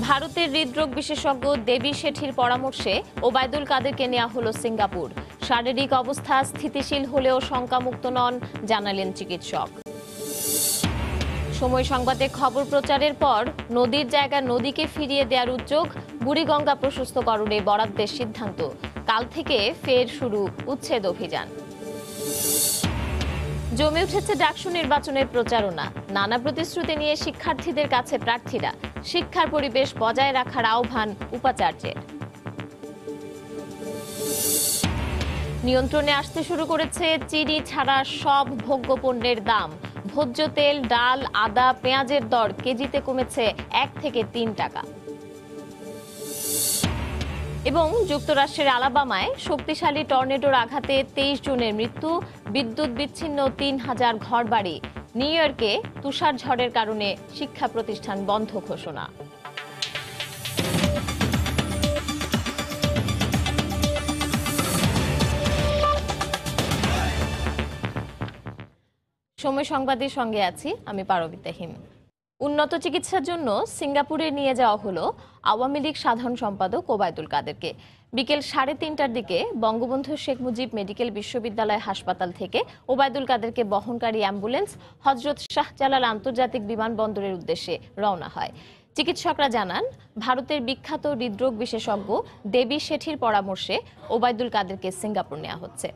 ভারতের হৃদরোগ বিশেষজ্ঞ দেবী শেঠির পরামর্শে ওবায়দুল কাদেরকে নেওয়া হলো সিঙ্গাপুর। শারীরিক অবস্থা স্থিতিশীল হলেও শঙ্কামুক্ত নন, জানালেন চিকিৎসক। সময় সংবাদে খবর প্রচারের পর নদীর জায়গায় নদীকে ফিরিয়ে দেওয়ার উদ্যোগ, বুড়িগঙ্গা প্রশস্তকরণে বরাদ্দের সিদ্ধান্ত। কাল থেকে ফের শুরু উচ্ছেদ অভিযান। জমে উঠেছে ডাকসু নির্বাচনের প্রচারণা। নানা প্রতিশ্রুতি নিয়ে শিক্ষার্থীদের কাছে প্রার্থীরা। শিক্ষার পরিবেশ বজায় রাখার আহ্বান উপাচার্যের। নিয়ন্ত্রণে আসতে শুরু করেছে চিনি ছাড়া সব ভোগ্য পণ্যের দাম। ভোজ্য তেল, ডাল, আদা, পেঁয়াজের দর কেজিতে কমেছে 1 থেকে 3 টাকা। এবং যুক্তরাষ্ট্রের আলাবামায় শক্তিশালী টর্নেডোর আঘাতে 23 জনের মৃত্যু, বিদ্যুৎ বিচ্ছিন্ন 3000 ঘরবাড়ি। নিউ ইয়র্কে তুষার ঝড়ের কারণে শিক্ষা প্রতিষ্ঠান বন্ধ ঘোষণা। সময় সংবাদের সঙ্গে আছি আমি পারবিতা হিম। উন্নত চিকিৎসার জন্য সিঙ্গাপুরে নিয়ে যাওয়া হলো আওয়ামী লীগ সাধারণ সম্পাদক ওবায়দুল কাদেরকে। বিকেল 3:30টার দিকে বঙ্গবন্ধু শেখ মুজিব মেডিকেল বিশ্ববিদ্যালয় হাসপাতাল থেকে ওবায়দুল কাদেরকে বহনকারী অ্যাম্বুলেন্স হযরত শাহজালাল আন্তর্জাতিক বিমানবন্দরের উদ্দেশ্যে রওনা হয়। চিকিৎসকরা জানান, ভারতের বিখ্যাত হৃদরোগ বিশেষজ্ঞ দেবী শেঠির পরামর্শে ওবায়দুল কাদেরকে সিঙ্গাপুর নেওয়া হচ্ছে।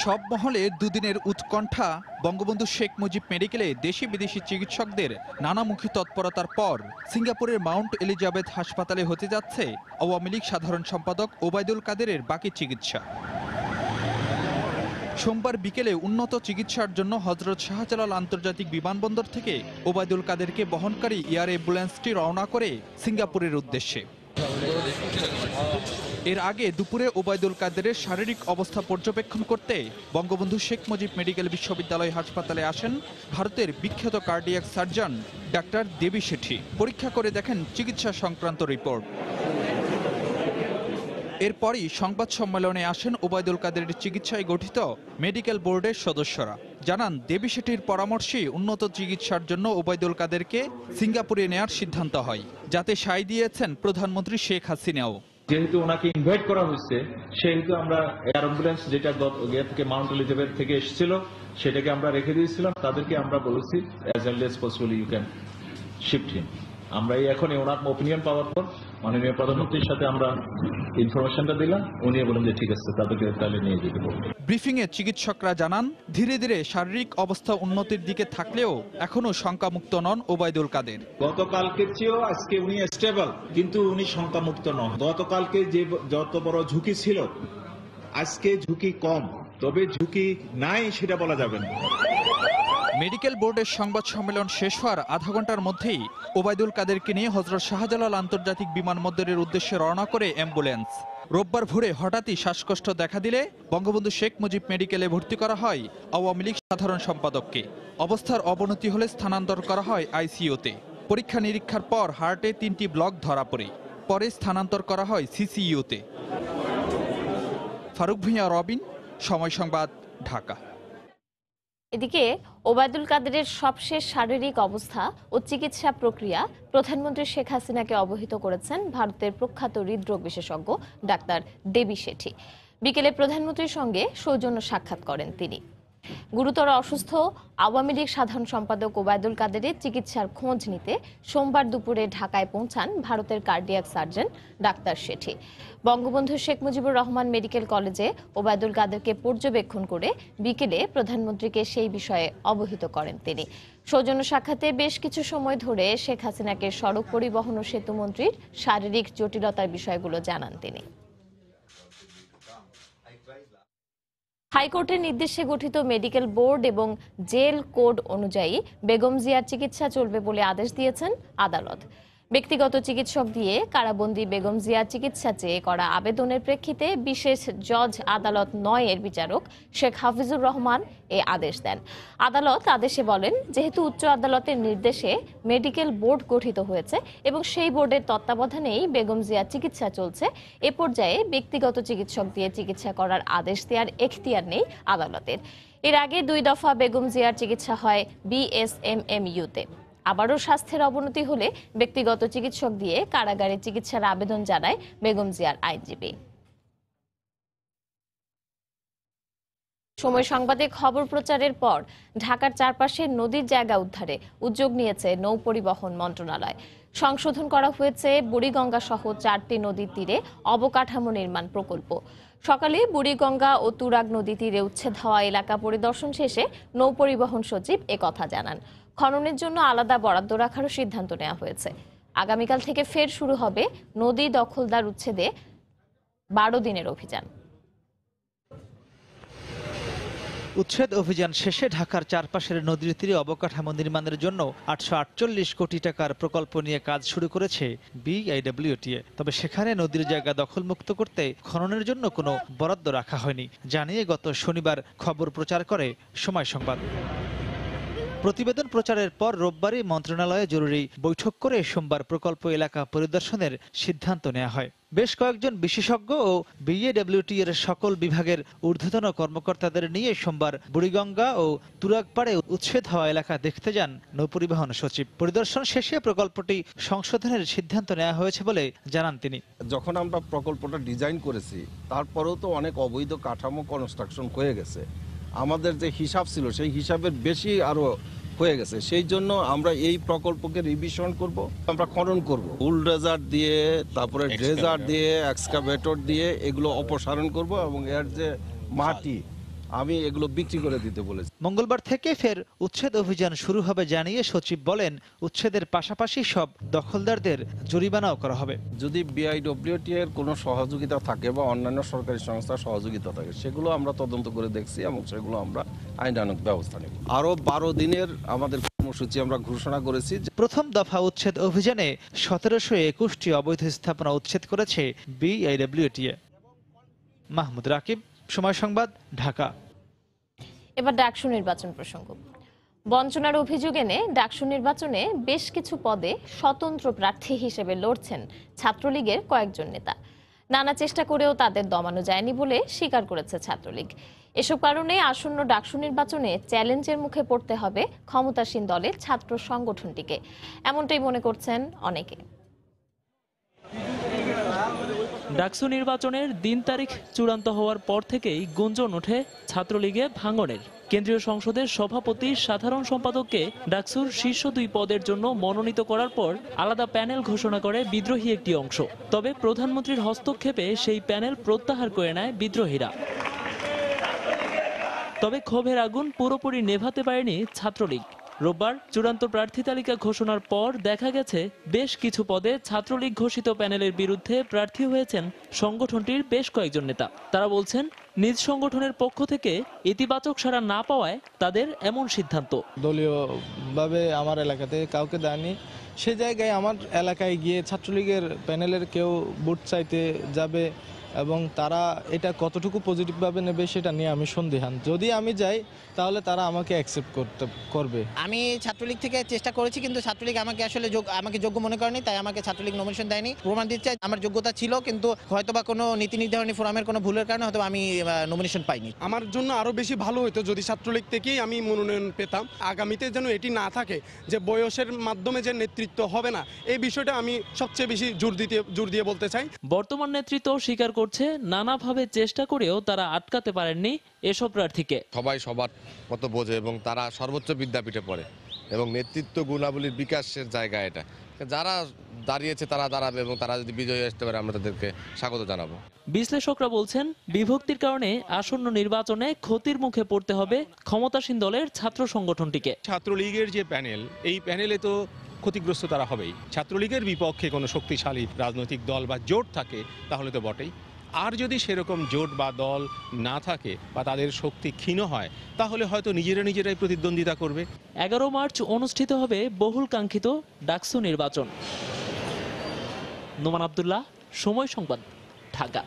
সব মহলে দুদিনের উৎকণ্ঠা বঙ্গবন্ধু শেখ মুজিব মেডিকেলে দেশি বিদেশি চিকিৎসকদের নানামুখী তৎপরতার পর সিঙ্গাপুরের মাউন্ট এলিজাবেথ হাসপাতালে হতে যাচ্ছে আওয়ামী লীগ সাধারণ সম্পাদক ওবায়দুল কাদেরের বাকি চিকিৎসা। সোমবার বিকেলে উন্নত চিকিৎসার জন্য হযরত শাহজালাল আন্তর্জাতিক বিমানবন্দর থেকে ওবায়দুল কাদেরকে বহনকারী এয়ার অ্যাম্বুলেন্সটি রওনা করে সিঙ্গাপুরের উদ্দেশ্যে। এর আগে দুপুরে ওবায়দুল কাদেরের শারীরিক অবস্থা পর্যবেক্ষণ করতে বঙ্গবন্ধু শেখ মুজিব মেডিকেল বিশ্ববিদ্যালয় হাসপাতালে আসেন ভারতের বিখ্যাত কার্ডিয়াক সার্জন ডাক্তার দেবী শেঠি। পরীক্ষা করে দেখেন চিকিৎসা সংক্রান্ত রিপোর্ট। এরপরই সংবাদ সম্মেলনে আসেন ওবায়দুল কাদেরের চিকিৎসায় গঠিত মেডিকেল বোর্ডের সদস্যরা। জানান, দেবী শেঠির পরামর্শে উন্নত চিকিৎসার জন্য ওবায়দুল কাদেরকে সিঙ্গাপুরে নেওয়ার সিদ্ধান্ত হয়, যাতে সায় দিয়েছেন প্রধানমন্ত্রী শেখ হাসিনাও। যেহেতু ওনাকে ইনভাইট করা হয়েছে, সেহেতু আমরা এয়ার অ্যাম্বুলেন্স যেটা থেকে মাউন্ট এলিজাবেথ থেকে এসেছিল সেটাকে আমরা রেখে দিয়েছিলাম। তাদেরকে আমরা বলেছি as early as possible you can shift him. আমরা এখন ওনার ওপিনিয়ন পাওয়ার পর মাননীয় প্রধানমন্ত্রীর সাথে আমরা ইনফরমেশনটা দিলাম। উনি বলেন যে ঠিক আছে, তাদেরকে তাহলে নিয়ে যেতে বলবো। ব্রিফিংয়ে চিকিৎসকরা জানান, ধীরে ধীরে শারীরিক অবস্থা উন্নতির দিকে থাকলেও এখনো শঙ্কামুক্ত নন ওবায়দুল কাদের। গতকালকে চেয়েও আজকে উনি স্টেবল, কিন্তু উনি শঙ্কামুক্ত নন। গতকালকে যে যত বড় ঝুঁকি ছিল, আজকে ঝুঁকি কম, তবে ঝুঁকি নাই সেটা বলা যাবে না। মেডিকেল বোর্ডের সংবাদ সম্মেলন শেষ হওয়ার আধা ঘন্টার মধ্যেই ওবায়দুল কাদেরকে নিয়ে হযরত শাহজালাল আন্তর্জাতিক বিমানবন্দরের উদ্দেশ্যে রওনা করে অ্যাম্বুলেন্স। রোববার ভোরে হঠাৎই শ্বাসকষ্ট দেখা দিলে বঙ্গবন্ধু শেখ মুজিব মেডিকেলে ভর্তি করা হয় আওয়ামী লীগ সাধারণ সম্পাদককে। অবস্থার অবনতি হলে স্থানান্তর করা হয় আইসিইউতে। পরীক্ষা নিরীক্ষার পর হার্টে 3টি ব্লক ধরা পড়ে। পরে স্থানান্তর করা হয় সিসিইউতে। ফারুক ভূঁইয়া, রবিন, সময় সংবাদ, ঢাকা। এদিকে ওবায়দুল কাদেরের সবশেষ শারীরিক অবস্থা ও চিকিৎসা প্রক্রিয়া প্রধানমন্ত্রী শেখ হাসিনাকে অবহিত করেছেন ভারতের প্রখ্যাত হৃদরোগ বিশেষজ্ঞ ডাক্তার দেবী শেঠি। বিকেলে প্রধানমন্ত্রীর সঙ্গে সৌজন্য সাক্ষাৎ করেন তিনি। গুরুতর অসুস্থ আওয়ামী লীগ সাধারণ সম্পাদক ওবায়দুল কাদেরের চিকিৎসার খোঁজ নিতে সোমবার দুপুরে ঢাকায় পৌঁছান ভারতের cardiac surgeon doctor Shetty. Bangabandhu Sheikh Mujibur Rahman medical কলেজে ওবায়দুল কাদেরকে পর্যবেক্ষণ করে বিকেলে প্রধানমন্ত্রীকে সেই বিষয়ে অবহিত করেন তিনি। সৌজন্য সাক্ষাতে বেশ কিছু সময় ধরে শেখ হাসিনাকে সড়ক পরিবহন ও সেতু মন্ত্রীর শারীরিক জটিলতার বিষয়গুলো জানান তিনি। হাইকোর্টের নির্দেশে গঠিত মেডিকেল বোর্ড এবং জেল কোড অনুযায়ী বেগম জিয়ার চিকিৎসা চলবে বলে আদেশ দিয়েছেন আদালত। ব্যক্তিগত চিকিৎসক দিয়ে কারাবন্দী বেগম জিয়ার চিকিৎসা চেয়ে করা আবেদনের প্রেক্ষিতে বিশেষ জজ আদালত ৯-এর বিচারক শেখ হাফিজুর রহমান এ আদেশ দেন। আদালত আদেশে বলেন, যেহেতু উচ্চ আদালতের নির্দেশে মেডিকেল বোর্ড গঠিত হয়েছে এবং সেই বোর্ডের তত্ত্বাবধানেই বেগম জিয়ার চিকিৎসা চলছে, এ পর্যায়ে ব্যক্তিগত চিকিৎসক দিয়ে চিকিৎসা করার আদেশ দেওয়ার এখতিয়ার নেই আদালতের। এর আগে 2 দফা বেগম জিয়ার চিকিৎসা হয় বিএসএমএমইউতে। আবারও স্বাস্থ্যের অবনতি হলে ব্যক্তিগত চিকিৎসক দিয়ে কারাগারে চিকিৎসার আবেদন জানায় বেগম জিয়ার আইনজীবী। সময় সংবাদে খবর প্রচারের পর ঢাকার চারপাশে নদীর জায়গা উদ্ধারে উদ্যোগ নিয়েছে নৌ পরিবহন মন্ত্রণালয়। সংশোধন করা হয়েছে বুড়িগঙ্গা সহ 4টি নদীর তীরে অবকাঠামো নির্মাণ প্রকল্প। সকালে বুড়িগঙ্গা ও তুরাগ নদী তীরে উচ্ছেদ হওয়া এলাকা পরিদর্শন শেষে নৌ পরিবহন সচিব একথা জানান। খননের জন্য আলাদা বরাদ্দ রাখারও সিদ্ধান্ত নেওয়া হয়েছে। আগামীকাল থেকে ফের শুরু হবে নদী দখলদার উচ্ছেদে 12 দিনের অভিযান। উচ্ছেদ অভিযান শেষে ঢাকার চারপাশের নদীর তীরে অবকাঠামো নির্মাণের জন্য 848 কোটি টাকার প্রকল্প নিয়ে কাজ শুরু করেছে বিআইডব্লিউটিএ। তবে সেখানে নদীর জায়গা দখলমুক্ত করতে খননের জন্য কোনো বরাদ্দ রাখা হয়নি জানিয়ে গত শনিবার খবর প্রচার করে সময় সংবাদ। প্রতিবেদন প্রচারের পর রোববারই মন্ত্রণালয়ে জরুরি বৈঠক করে সোমবার প্রকল্প এলাকা পরিদর্শনের সিদ্ধান্ত নেওয়া হয়। বেশ কয়েকজন বিশেষজ্ঞ ও বিএডব্লিউটি এর সকল বিভাগের ঊর্ধ্বতন কর্মকর্তাদের নিয়ে সোমবার বুড়িগঙ্গা ও তুরাগপাড়ে উচ্ছেদ হওয়া এলাকা দেখতে যান নৌপরিবহন সচিব। পরিদর্শন শেষে প্রকল্পটি সংশোধনের সিদ্ধান্ত নেওয়া হয়েছে বলে জানান তিনি। যখন আমরা প্রকল্পটা ডিজাইন করেছি তারপরেও তো অনেক অবৈধ কাঠামো কনস্ট্রাকশন হয়ে গেছে, আমাদের যে হিসাব ছিল সেই হিসাবের বেশি আরো হয়ে গেছে। সেই জন্য আমরা এই প্রকল্পকে রিভিশন করব, আমরা খনন করব, বুলডোজার দিয়ে, তারপরে ড্রেজার দিয়ে, এক্সকাভেটর দিয়ে এগুলো অপসারণ করব এবং এর যে মাটি আমি এগুলো বিক্রি করে দিতে বলেছি। মঙ্গলবার থেকে ফের উচ্ছেদ অভিযান শুরু হবে জানিয়ে সচিব বলেন, উচ্ছেদের পাশাপাশি সব দখলদারদের জরিমানাও করা হবে। যদি বিআইডব্লিউটি এর কোনো সহযোগিতা থাকে বা অন্যান্য সরকারি সংস্থার সহযোগিতা থাকে সেগুলো আমরা তদন্ত করে দেখছি এবং সেগুলো আমরা আইনানুগ ব্যবস্থা নেব। আরো 12 দিনের আমাদের কর্মসূচি আমরা ঘোষণা করেছি। প্রথম দফা উচ্ছেদ অভিযানে 1721টি অবৈধ স্থাপনা উচ্ছেদ করেছে বিআইডব্লিউটিএ। মাহমুদ রাকিব, সময় সংবাদ, ঢাকা। এবার ডাকসু নির্বাচন প্রসঙ্গ। বঞ্চনার অভিযোগ এনে ডাকসু নির্বাচনে বেশ কিছু পদে স্বতন্ত্র প্রার্থী হিসেবে লড়ছেন ছাত্রলীগের কয়েকজন নেতা। নানা চেষ্টা করেও তাদের দমানো যায়নি বলে স্বীকার করেছে ছাত্রলীগ। এসব কারণে আসন্ন ডাকসু নির্বাচনে চ্যালেঞ্জের মুখে পড়তে হবে ক্ষমতাসীন দলের ছাত্র সংগঠনটিকে, এমনটাই মনে করছেন অনেকে। ডাকসু নির্বাচনের দিন তারিখ চূড়ান্ত হওয়ার পর থেকেই গুঞ্জন ওঠে ছাত্রলীগে ভাঙনের। কেন্দ্রীয় সংসদের সভাপতি, সাধারণ সম্পাদককে ডাকসুর শীর্ষ 2 পদের জন্য মনোনীত করার পর আলাদা প্যানেল ঘোষণা করে বিদ্রোহী একটি অংশ। তবে প্রধানমন্ত্রীর হস্তক্ষেপে সেই প্যানেল প্রত্যাহার করে নেয় বিদ্রোহীরা। তবে ক্ষোভের আগুন পুরোপুরি নেভাতে পারেনি ছাত্রলীগ। রোববার চূড়ান্ত প্রার্থী তালিকা ঘোষণার পর দেখা গেছে বেশ কিছু পদে ছাত্রলীগ ঘোষিত প্যানেলের বিরুদ্ধে প্রার্থী হয়েছেন সংগঠনটির বেশ কয়েকজন নেতা। তারা বলছেন, নিজ সংগঠনের পক্ষ থেকে ইতিবাচক সাড়া না পাওয়ায় তাদের এমন সিদ্ধান্ত। দলীয়ভাবে আমার এলাকাতে কাউকে দেয়নি, সে জায়গায় আমার এলাকায় গিয়ে ছাত্রলীগের প্যানেলের কেউ ভোট চাইতে যাবে এবং তারা এটা কতটুকু পজিটিভভাবে নেবে সেটা নিয়ে আমি সন্দিহান। যদি আমি যাই তাহলে তারা আমাকে অ্যাকসেপ্ট করবে। আমি ছাত্রলীগ থেকে চেষ্টা করেছি, কিন্তু ছাত্রলীগ আমাকে আসলে আমাকে যোগ্য মনে করেনি, তাই আমাকে ছাত্রলীগ নমিনেশন দেয়নি। প্রমাণ দিচ্ছে আমার যোগ্যতা ছিল, কিন্তু হয়তোবা কোনো নীতি নির্ধারণী ফোরামের কোনো ভুলের কারণে হয়তো আমি নমিনেশন পাইনি। আমার জন্য আরো বেশি ভালো হতো যদি ছাত্রলীগ থেকেই আমি মনোনয়ন পেতাম। আগামীতে যেন এটি না থাকে যে বয়সের মাধ্যমে যে নেতৃত্ব হবে না, এই বিষয়টা আমি সবচেয়ে বেশি জোর দিয়ে বলতে চাই। বর্তমান নেতৃত্ব স্বীকার করছে, নানাভাবে চেষ্টা করেও তারা আটকাতে পারেননি এসব প্রার্থীকে। সবাই সবার মতো বোঝে এবং তারা সর্বোচ্চ বিদ্যাপীঠে পড়ে এবং নেতৃত্ব গুণাবলীর বিকাশের জায়গা এটা। যারা দাঁড়িয়েছে তারা দাঁড়াবে এবং তারা যদি বিজয়ী আসতে পারে আমরা তাদেরকে স্বাগত জানাবো। বিশ্লেষকরা বলছেন, বিভক্তির কারণে আসন্ন নির্বাচনে ক্ষতির মুখে পড়তে হবে ক্ষমতাসীন দলের ছাত্র সংগঠনটিকে। ছাত্রলীগের যে প্যানেল, এই প্যানেলে তো ক্ষতিগ্রস্ত তারা হবেই। ছাত্রলীগের বিপক্ষে কোনো শক্তিশালী রাজনৈতিক দল বা জোট থাকে তাহলে তো বটেই। আর যদি সেরকম জোট বা দল না থাকে বা তাদের শক্তি ক্ষীণ হয় তাহলে হয়তো নিজেরাই প্রতিদ্বন্দ্বিতা করবে। 11 মার্চ অনুষ্ঠিত হবে বহুল কাঙ্ক্ষিত ডাকসু নির্বাচন। নোমান আব্দুল্লাহ, সময় সংবাদ, ঢাকা।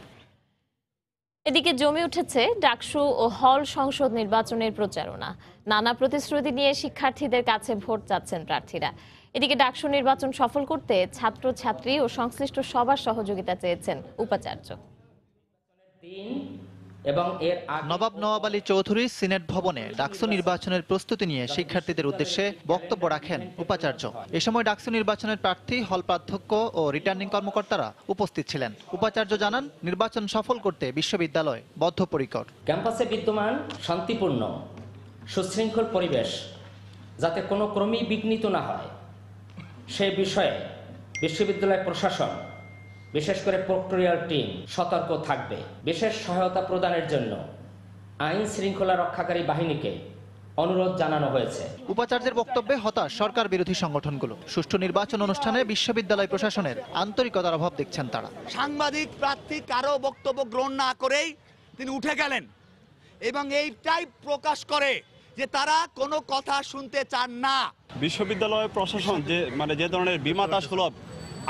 এদিকে জমে উঠেছে ডাকসু ও হল সংসদ নির্বাচনের প্রচারণা। নানা প্রতিশ্রুতি নিয়ে শিক্ষার্থীদের কাছে ভোট চাচ্ছেন প্রার্থীরা। এদিকে ডাকসু নির্বাচন সফল করতে ছাত্র ছাত্রী ও সংশ্লিষ্ট সবার সহযোগিতা চেয়েছেন উপাচার্য। এবং এর নবাব নওয়াব আলী চৌধুরী সিনেট ভবনে ডাকসু নির্বাচনের প্রস্তুতি নিয়ে শিক্ষার্থীদের উদ্দেশ্যে বক্তব্য রাখেন উপাচার্য। এ সময় ডাকসু নির্বাচনের প্রার্থী, হল প্রাধ্যক্ষ ও রিটার্নিং কর্মকর্তারা উপস্থিত ছিলেন। উপাচার্য জানান, নির্বাচন সফল করতে বিশ্ববিদ্যালয় বদ্ধপরিকর। ক্যাম্পাসে বিদ্যমান শান্তিপূর্ণ সুশৃঙ্খল পরিবেশ যাতে কোনো ক্রমেই বিঘ্নিত না হয় সে বিষয়ে বিশ্ববিদ্যালয় প্রশাসন, বিশেষ করে প্রক্টোরিয়াল টিম সতর্ক থাকবে। বিশেষ সহায়তা প্রদানের জন্য আইন শৃঙ্খলা রক্ষাকারী বাহিনীকে অনুরোধ জানানো হয়েছে। উপাচার্যের বক্তব্যে হতাশ সরকার বিরোধী সংগঠনগুলো। সুষ্ঠু নির্বাচন অনুষ্ঠানে বিশ্ববিদ্যালয় প্রশাসনের আন্তরিকতার অভাব দেখছেন তারা। সাংবাদিক প্রার্থী কারো বক্তব্য গ্রহণ না করেই তিনি উঠে গেলেন এবং এইটাই প্রকাশ করে যে তারা কোনো কথা শুনতে চান না। বিশ্ববিদ্যালয় প্রশাসন যে ধরনের বিমাতাসুলভ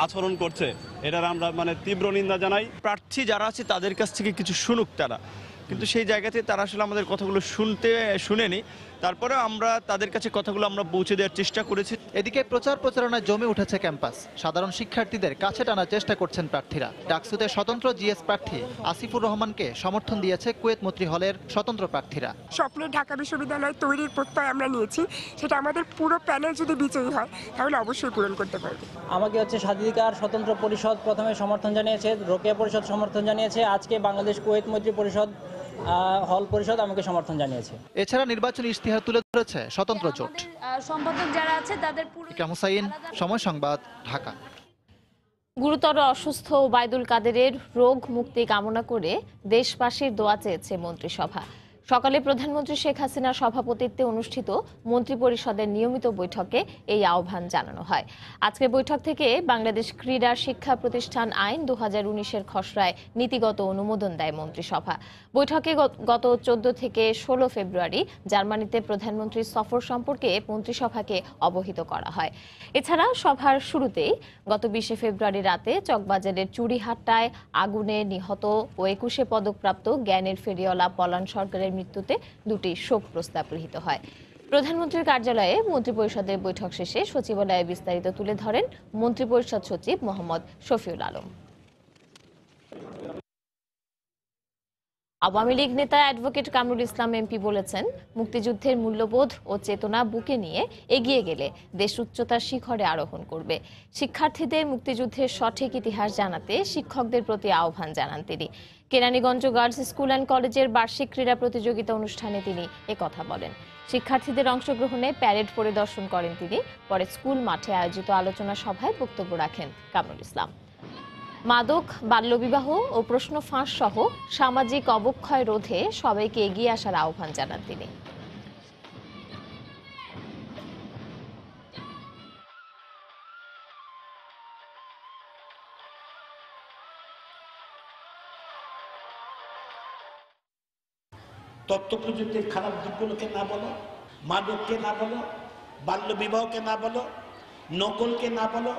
আচরণ করছে, এটার আমরা তীব্র নিন্দা জানাই। প্রার্থী যারা আছে তাদের কাছ থেকে কিছু শুনুক তারা, কিন্তু সেই জায়গাতে তারা আসলে আমাদের কথাগুলো শুনেনি। তারপরে আমরা তাদের কাছে কথাগুলো আমরা পৌঁছে দেওয়ার চেষ্টা করেছি। এদিকে প্রচার প্রচারণায় জমে উঠেছে ক্যাম্পাস। সাধারণ শিক্ষার্থীদের কাছে টানার চেষ্টা করছেন প্রার্থীরা। ডাকসুতে স্বতন্ত্র জিএস প্রার্থী আসিফুর রহমানকে সমর্থন দিয়েছে কুয়েত মৈত্রী হলের স্বতন্ত্র প্রার্থীরা। স্বপ্নের ঢাকা বিশ্ববিদ্যালয় তৈরির প্রত্যয় আমরা নিয়েছি, সেটা আমাদের পুরো প্যানেল যদি বিজয়ী হয় তাহলে অবশ্যই পূরণ করতে পারবে। আমাকে স্বাধিকার স্বতন্ত্র পরিষদ প্রথমে সমর্থন জানিয়েছে, রোকেয়া পরিষদ সমর্থন জানিয়েছে, আজকে বাংলাদেশ কুয়েত মৈত্রী পরিষদ হল পরিষদ আমাকে সমর্থন জানিয়েছে। এছাড়া নির্বাচনী ইশতেহার তুলে ধরেছে স্বতন্ত্র জোট। সম্পাদক যারা আছে তাদের ইকরাম হুসাইন, সময় সংবাদ, ঢাকা। গুরুতর অসুস্থ ওবায়দুল কাদেরের রোগ মুক্তি কামনা করে দেশবাসীর দোয়া চেয়েছে মন্ত্রিসভা। সকালে প্রধানমন্ত্রী শেখ হাসিনার সভাপতিত্বে অনুষ্ঠিত মন্ত্রিপরিষদের নিয়মিত বৈঠকে এই আহ্বান জানানো হয়। আজকের বৈঠক থেকে বাংলাদেশ ক্রীড়া শিক্ষা প্রতিষ্ঠান আইন 2019-এর খসড়ায় নীতিগত অনুমোদন দেয় মন্ত্রিসভা। বৈঠকে গত 14 থেকে 16 ফেব্রুয়ারি জার্মানিতে প্রধানমন্ত্রীর সফর সম্পর্কে মন্ত্রিসভাকে অবহিত করা হয়। এছাড়া সভার শুরুতেই গত 20 ফেব্রুয়ারি রাতে চকবাজারের চুড়িহাট্টায় আগুনে নিহত ও 21-এ পদকপ্রাপ্ত জ্ঞানের ফেরিওয়ালা পলান সরকারের মৃত্যুতে দুটি শোক প্রস্তাব গৃহীত হয়। প্রধানমন্ত্রীর কার্যালয়ে মন্ত্রিপরিষদের বৈঠক শেষে সচিবালয়ে বিস্তারিত তুলে ধরেন মন্ত্রিপরিষদ সচিব মোহাম্মদ শফিউল আলম। আওয়ামী লীগ নেতা অ্যাডভোকেট কামরুল ইসলাম এমপি বলেছেন, মুক্তিযুদ্ধের মূল্যবোধ ও চেতনা বুকে নিয়ে এগিয়ে গেলে দেশ উচ্চতার শিখরে আরোহণ করবে। শিক্ষার্থীদের মুক্তিযুদ্ধের সঠিক ইতিহাস জানাতে শিক্ষকদের প্রতি আহ্বান জানান তিনি। কেরানীগঞ্জ গার্লস স্কুল অ্যান্ড কলেজের বার্ষিক ক্রীড়া প্রতিযোগিতা অনুষ্ঠানে তিনি একথা বলেন। শিক্ষার্থীদের অংশগ্রহণে প্যারেড পরিদর্শন করেন তিনি। পরে স্কুল মাঠে আয়োজিত আলোচনা সভায় বক্তব্য রাখেন কামরুল ইসলাম। মাদক, বাল্যবিবাহ ও প্রশ্ন ফাঁস সহ সামাজিক অবক্ষয় রোধে সবাইকে এগিয়ে আসার আহ্বান জানান তিনি। তথ্য প্রযুক্তির খারাপ দিকগুলোকে না বলো, মাদককে না বলো, বাল্যবিবাহকে না বলো, নকলকে না বলো,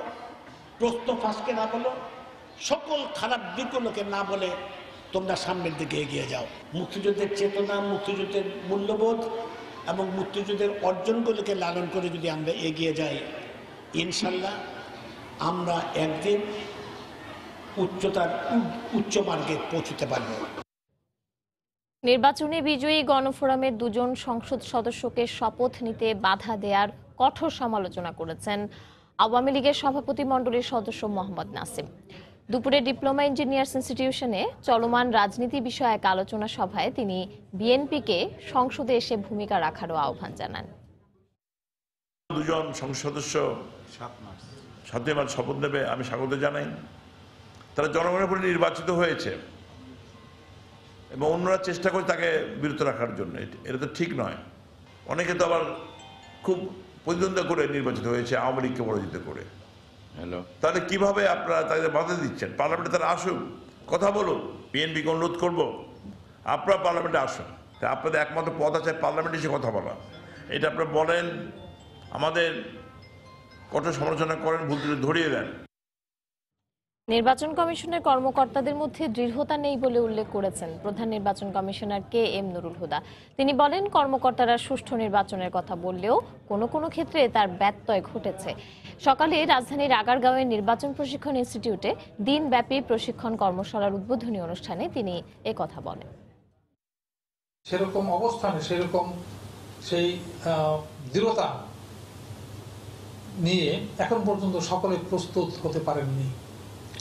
প্রশ্ন ফাঁসকে না বলো, সকল খারাপ দিকগুলোকে না বলে তোমরা সামনের দিকে এগিয়ে যাও। মুক্তিযুদ্ধের চেতনা, মুক্তিযুদ্ধের মূল্যবোধ এবং মুক্তিযুদ্ধের অর্জনগুলোকে লালন করে যদি আমরা এগিয়ে যাই, ইনশাল্লাহ আমরা একদিন উচ্চ মার্গে পৌঁছতে পারব। নির্বাচনে বিজয়ী গণফোরামের দুজন সংসদ সদস্যকে শপথ নিতে বাধা দেওয়ার কঠোর সমালোচনা করেছেন আওয়ামী লীগের সভাপতিমণ্ডলীর সদস্য মোহাম্মদ নাসিম। দুপুরে ডিপ্লোমা ইঞ্জিনিয়ার্স ইনস্টিটিউশনে চলমান রাজনীতি বিষয়ে এক আলোচনা সভায় তিনি বিএনপিকে সংসদে এসে ভূমিকা রাখারও আহ্বান জানান। দুজন সংসদ সদস্য 7 মার্চ শপথ নেবে, আমি স্বাগত জানাই। তারা জনগণের উপরে নির্বাচিত হয়েছে এবং অন্যরা চেষ্টা করে তাকে বিরত রাখার জন্য। এটা তো ঠিক নয়। অনেকে তো আবার খুব প্রতিদ্বন্দ্বিতা করে নির্বাচিত হয়েছে আওয়ামী লীগকে পরাজিত করে। তাহলে কিভাবে আপনারা তাদের বাধা দিচ্ছেন? পার্লামেন্টে তারা আসুক, কথা বলুন। বিএনপিকে অনুরোধ করবো, আপনারা পার্লামেন্টে আসুন। আপনাদের একমাত্র পথ আছে পার্লামেন্টে এসে কথা বলা। এটা আপনারা বলেন, আমাদের কঠোর সমালোচনা করেন, ভুল ত্রুটি ধরিয়ে দেন। নির্বাচন কমিশনের কর্মকর্তাদের মধ্যে দৃঢ়তা নেই বলে উল্লেখ করেছেন প্রধান নির্বাচন কমিশনার KM নুরুল হুদা। তিনি বলেন, কর্মকর্তারা সুষ্ঠু নির্বাচনের কথা বললেও কোনো কোনো ক্ষেত্রে তার ব্যত্যয় ঘটেছে। সকালে রাজধানীর আগারগাঁওয়ের নির্বাচন প্রশিক্ষণ ইনস্টিটিউটে দিনব্যাপী প্রশিক্ষণ কর্মশালার উদ্বোধনী অনুষ্ঠানে তিনি একথা বলেন। সেরকম অবস্থানে সেরকম সেই দৃঢ়তা নিয়ে এখন পর্যন্ত সকলে প্রস্তুত হতে পারেননি।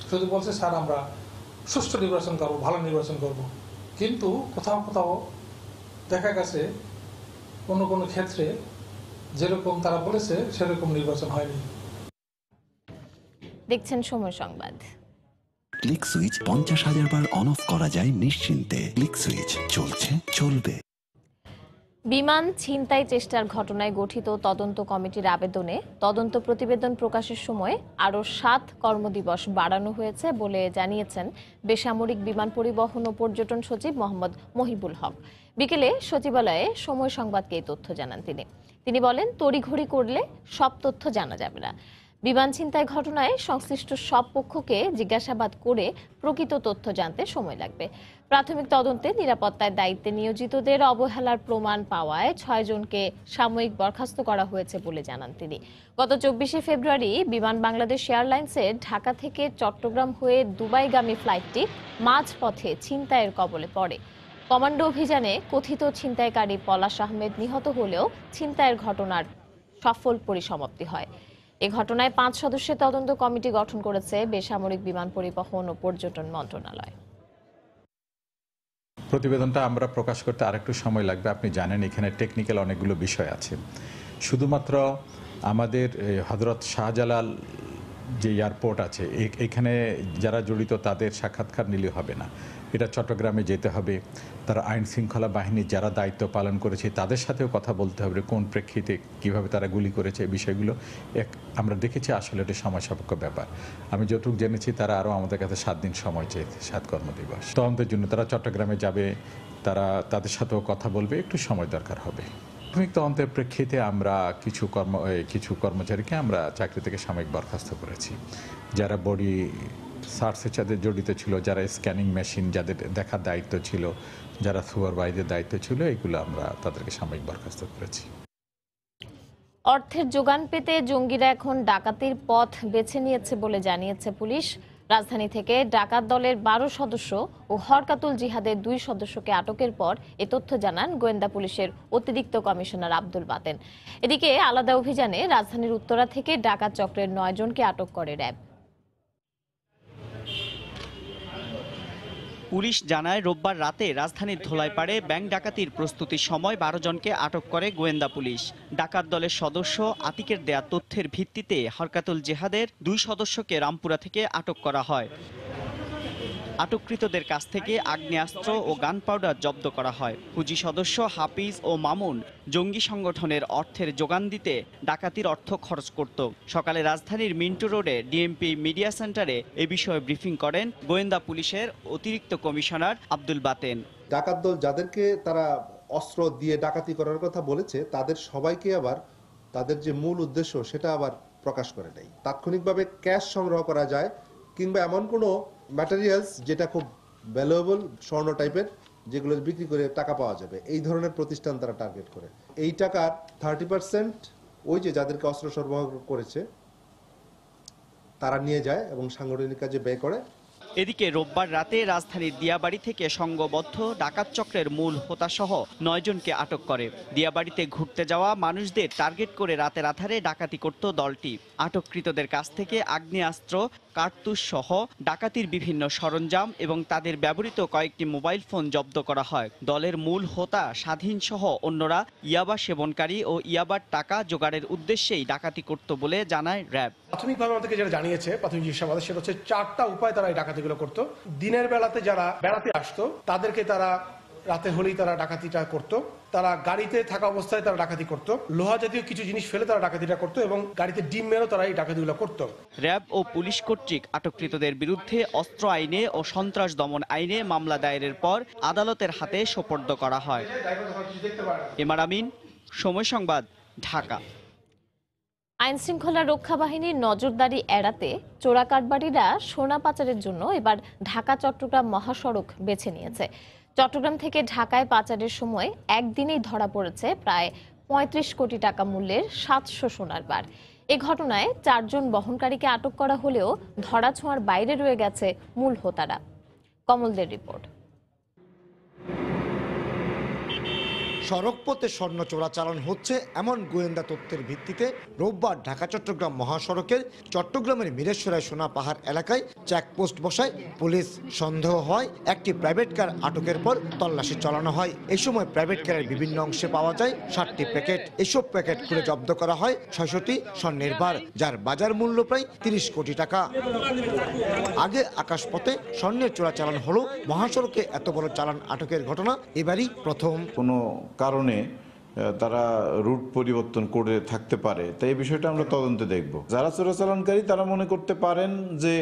শুধু বলছে স্যার আমরা সুষ্ঠু নির্বাচন করবো, ভালো নির্বাচন করব, কিন্তু কোথাও কোথাও দেখা গেছে কোনো কোনো ক্ষেত্রে যেরকম তারা বলেছে সেরকম নির্বাচন হয়নি। দেখছেন সময় সংবাদ। Click switch 50,000 bar on of করা যায় নিশ্চিন্তে। ক্লিক সুইচ চলছে, চলবে। বিমান ছিনতাই চেষ্টার ঘটনায় গঠিত তদন্ত কমিটির আবেদনে তদন্ত প্রতিবেদন প্রকাশের সময় আরও 7 কর্মদিবস বাড়ানো হয়েছে বলে জানিয়েছেন বেসামরিক বিমান পরিবহন ও পর্যটন সচিব মোহাম্মদ মহিবুল হক। বিকেলে সচিবালয়ে সময় সংবাদকে এই তথ্য জানান তিনি বলেন, তড়িঘড়ি করলে সব তথ্য জানা যাবে না। বিমান ছিনতাই ঘটনায় সংশ্লিষ্ট সব পক্ষকে জিজ্ঞাসাবাদ করে প্রকৃত তথ্য জানতে সময় লাগবে। প্রাথমিক তদন্তে নিরাপত্তার দায়িত্বে নিয়োজিতদের অবহেলার প্রমাণ পাওয়ায় 6 জনকে সাময়িক বরখাস্ত করা হয়েছে বলে জানান তিনি। গত 24শে ফেব্রুয়ারি বিমান বাংলাদেশ এয়ারলাইন্সের ঢাকা থেকে চট্টগ্রাম হয়ে দুবাইগামী ফ্লাইটটি মাঝপথে ছিনতাইয়ের কবলে পড়ে। কমান্ডো অভিযানে কথিত ছিনতাইকারী পলাশ আহমেদ নিহত হলেও ছিনতাইয়ের ঘটনার সফল পরিসমাপ্তি হয়। এই ঘটনায় 5 সদস্যের তদন্ত কমিটি গঠন করেছে বেসামরিক বিমান পরিবহন ও পর্যটন মন্ত্রণালয়। প্রতিবেদনটা আমরা প্রকাশ করতে আরেকটু সময় লাগবে। আপনি জানেন এখানে টেকনিক্যাল অনেকগুলো বিষয় আছে। শুধুমাত্র আমাদের হযরত শাহজালাল যে এয়ারপোর্ট আছে এখানে যারা জড়িত তাদের সাক্ষাৎকার নিলে হবে না, এটা চট্টগ্রামে যেতে হবে। তারা আইন শৃঙ্খলা বাহিনীর যারা দায়িত্ব পালন করেছে তাদের সাথেও কথা বলতে হবে, কোন প্রেক্ষিতে কিভাবে তারা গুলি করেছে এই বিষয়গুলো আমরা দেখেছি। আসলে এটা সময় সাপেক্ষ ব্যাপার। আমি যতটুকু জেনেছি তারা আরও আমাদের কাছে 7 দিন সময় চেয়েছে, 7 কর্মদিবস তদন্তের জন্য। তারা চট্টগ্রামে যাবে, তারা তাদের সাথেও কথা বলবে, একটু সময় দরকার হবে। প্রাথমিক তদন্তের প্রেক্ষিতে আমরা কিছু কর্মচারীকে আমরা চাকরি থেকে সাময়িক বরখাস্ত করেছি, যারা বডি সার্চের সাথে জড়িত ছিল, যারা স্ক্যানিং মেশিন যাদের দেখার দায়িত্ব ছিল, যারা সুপারভাইজের দায়িত্ব ছিল, এগুলো আমরা তাদেরকে সাময়িক বরখাস্ত করেছি। অর্থের যোগান পেতে জঙ্গিরা এখন ডাকাতির পথ বেছে নিয়েছে বলে জানিয়েছে পুলিশ। রাজধানী থেকে ডাকাত দলের 12 সদস্য ও হরকাতুল জিহাদের 2 সদস্যকে আটকের পর এ তথ্য জানান গোয়েন্দা পুলিশের অতিরিক্ত কমিশনার আব্দুল বাতেন। এদিকে আলাদা অভিযানে রাজধানীর উত্তরা থেকে ডাকাত চক্রের 9 জনকে আটক করে র্যাব। পুলিশ জানায়, রোববার রাতে রাজধানীর ধোলাইপাড়ে ব্যাংক ডাকাতির প্রস্তুতির সময় 12 জনকে আটক করে গোয়েন্দা পুলিশ। ডাকাত দলের সদস্য আতিকের দেয়া তথ্যের ভিত্তিতে হরকাতুল জিহাদের 2 সদস্যকে রামপুরা থেকে আটক করা হয়। আটককৃতদের কাছ থেকে আগ্নেয়াস্ত্র ও গান পাউডার জব্দ করা হয়। পুঁজি সদস্য হাফিজ ও মামুন জঙ্গি সংগঠনের অর্থের যোগান দিতে ডাকাতির অর্থ খরচ করত। সকালে রাজধানীর মিন্টু রোডে ডিএমপি মিডিয়া সেন্টারে এ বিষয়ে ব্রিফিং করেন গোয়েন্দা পুলিশের অতিরিক্ত কমিশনার আব্দুল বাতেন। ডাকাত দল যাদেরকে তারা অস্ত্র দিয়ে ডাকাতি করার কথা বলেছে তাদের সবাইকে আবার তাদের যে মূল উদ্দেশ্য সেটা আবার প্রকাশ করে নেই। তাৎক্ষণিকভাবে ক্যাশ সংগ্রহ করা যায় কিংবা এমন কোনো ম্যাটেরিয়ালস যেটা খুব ভ্যালুয়েবল স্বর্ণ টাইপের, যেগুলো বিক্রি করে টাকা পাওয়া যাবে, এই ধরনের প্রতিষ্ঠান তারা টার্গেট করে। এই টাকার 30% ওই যে যাদেরকে অস্ত্র সরবরাহ করেছে তারা নিয়ে যায় এবং সাংগঠনিক কাজে ব্যয় করে। এদিকে রোববার রাতে রাজধানীর দিয়াবাড়ি থেকে সংঘবদ্ধ ডাকাত চক্রের মূল হোতাসহ 9 জনকে আটক করে। দিয়াবাড়িতে ঘুরতে যাওয়া মানুষদের টার্গেট করে রাতের আধারে ডাকাতি করত দলটি। আটককৃতদের কাছ থেকে আগ্নেয়াস্ত্র, কার্তুজ সহ ডাকাতির বিভিন্ন সরঞ্জাম এবং তাদের ব্যবহৃত কয়েকটি মোবাইল ফোন জব্দ করা হয়। দলের মূল হোতা স্বাধীন সহ অন্যরা ইয়াবা সেবনকারী ও ইয়াবার টাকা জোগাড়ের উদ্দেশ্যেই ডাকাতি করত বলে জানায় র্যাব। প্রাথমিকভাবে আমাদেরকে যেটা জানিয়েছে প্রাথমিক জিজ্ঞাসাবাদে সেটা হচ্ছে 4টা উপায় তারা এই ডাকাতিগুলো করতো। দিনের বেলাতে যারা বেড়াতে আসতো তাদেরকে তারা রাতে হলেই তারা ডাকাতিটা করত। তারা গাড়িতে থাকা অবস্থায় তারা ডাকাতি করত, লোহা জাতীয় কিছু জিনিস ফেলে তারা ডাকাতিটা করত এবং গাড়িতে ডিম মেরেও তারা এই ডাকাতিগুলো করত। র্যাব ও পুলিশ কর্তৃক আটককৃতদের বিরুদ্ধে অস্ত্র আইনে ও সন্ত্রাস দমন আইনে মামলা দায়েরের পর আদালতের হাতে সোপর্দ করা হয়। এমআর আমিন, সময় সংবাদ, ঢাকা। আইন শৃঙ্খলা রক্ষা বাহিনীর নজরদারি এড়াতে চোরাকারবারিরা সোনা পাচারের জন্য এবার ঢাকা চট্টগ্রাম মহাসড়ক বেছে নিয়েছে। চট্টগ্রাম থেকে ঢাকায় পাচারের সময় একদিনেই ধরা পড়েছে প্রায় 35 কোটি টাকা মূল্যের 700 সোনার বার। এ ঘটনায় 4 জন বহনকারীকে আটক করা হলেও ধরাছোঁয়ার বাইরে রয়ে গেছে মূল হোতারা। কমলদের রিপোর্ট। সড়কপথে স্বর্ণ চোরাচালান হচ্ছে এমন গোয়েন্দা তথ্যের ভিত্তিতে রোববার ঢাকা চট্টগ্রাম মহাসড়কের চট্টগ্রামের মিরেশ্বরায় সোনা পাহাড় এলাকায় চেকপোস্ট বসায় পুলিশ। সন্দেহ হয় একটি প্রাইভেট কার আটকের পর তল্লাশি চালানো হয়। এই সময় প্রাইভেট কারের বিভিন্ন অংশে পাওয়া যায় 60টি প্যাকেট। এসব প্যাকেট খুলে জব্দ করা হয় 600টি স্বর্ণের বার, যার বাজার মূল্য প্রায় 30 কোটি টাকা। আগে আকাশপথে স্বর্ণের চোরাচালান হলো, মহাসড়কে এত বড় চালান আটকের ঘটনা এবারই প্রথম। কোনো কারণে তারা রুট পরিবর্তন করে থাকতে পারে, তাই এই বিষয়টা আমরা তদন্তে দেখব। যারা চোরাচালানকারী তারা মনে করতে পারেন যে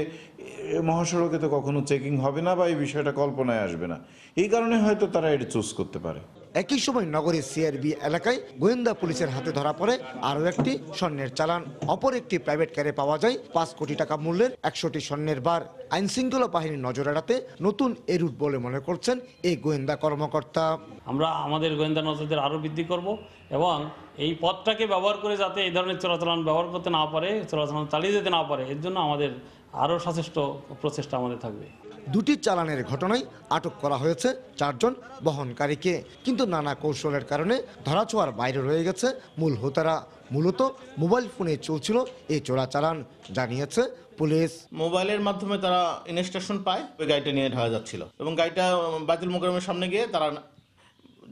মহাসড়কে তো কখনো চেকিং হবে না বা এই বিষয়টা কল্পনায় আসবে না, এই কারণে হয়তো তারা এটা চুজ করতে পারে। একই সময় নগরীর সিআরবি এলাকায় গোয়েন্দা পুলিশের হাতে ধরা পড়ে আরও একটি স্বর্ণের চালান। অপর একটি প্রাইভেট কারে পাওয়া যায় 5 কোটি টাকা মূল্যের 100টি স্বর্ণের বার। আইন শৃঙ্খলা বাহিনীর নজর এড়াতে নতুন এ রুট বলে মনে করছেন এই গোয়েন্দা কর্মকর্তা। আমরা আমাদের গোয়েন্দা নজরদারি আরও বৃদ্ধি করব এবং এই পথটাকে ব্যবহার করে যাতে এই ধরনের চোরাচালান ব্যবহার করতে না পারে, চোরাচালান চালিয়ে যেতে না পারে, এর জন্য আমাদের আরও সচেষ্ট প্রচেষ্টা আমাদের থাকবে। দুটি চালানের ঘটনায় আটক করা হয়েছে 4 জন বহনকারীকে, কিন্তু নানা কৌশলের কারণে ধরাছোঁয়ার বাইরে রয়ে গেছে মূল হোতারা। মূলত মোবাইল ফোনে চলছিল এই চোরাচালান, জানিয়েছে পুলিশ। মোবাইলের মাধ্যমে তারা ইনস্ট্রাকশন পায়, ওই গাড়িটা নিয়ে ঢাকা যাচ্ছিল এবং গাড়িটা বাইতুল মোকাররমের সামনে গিয়ে তারা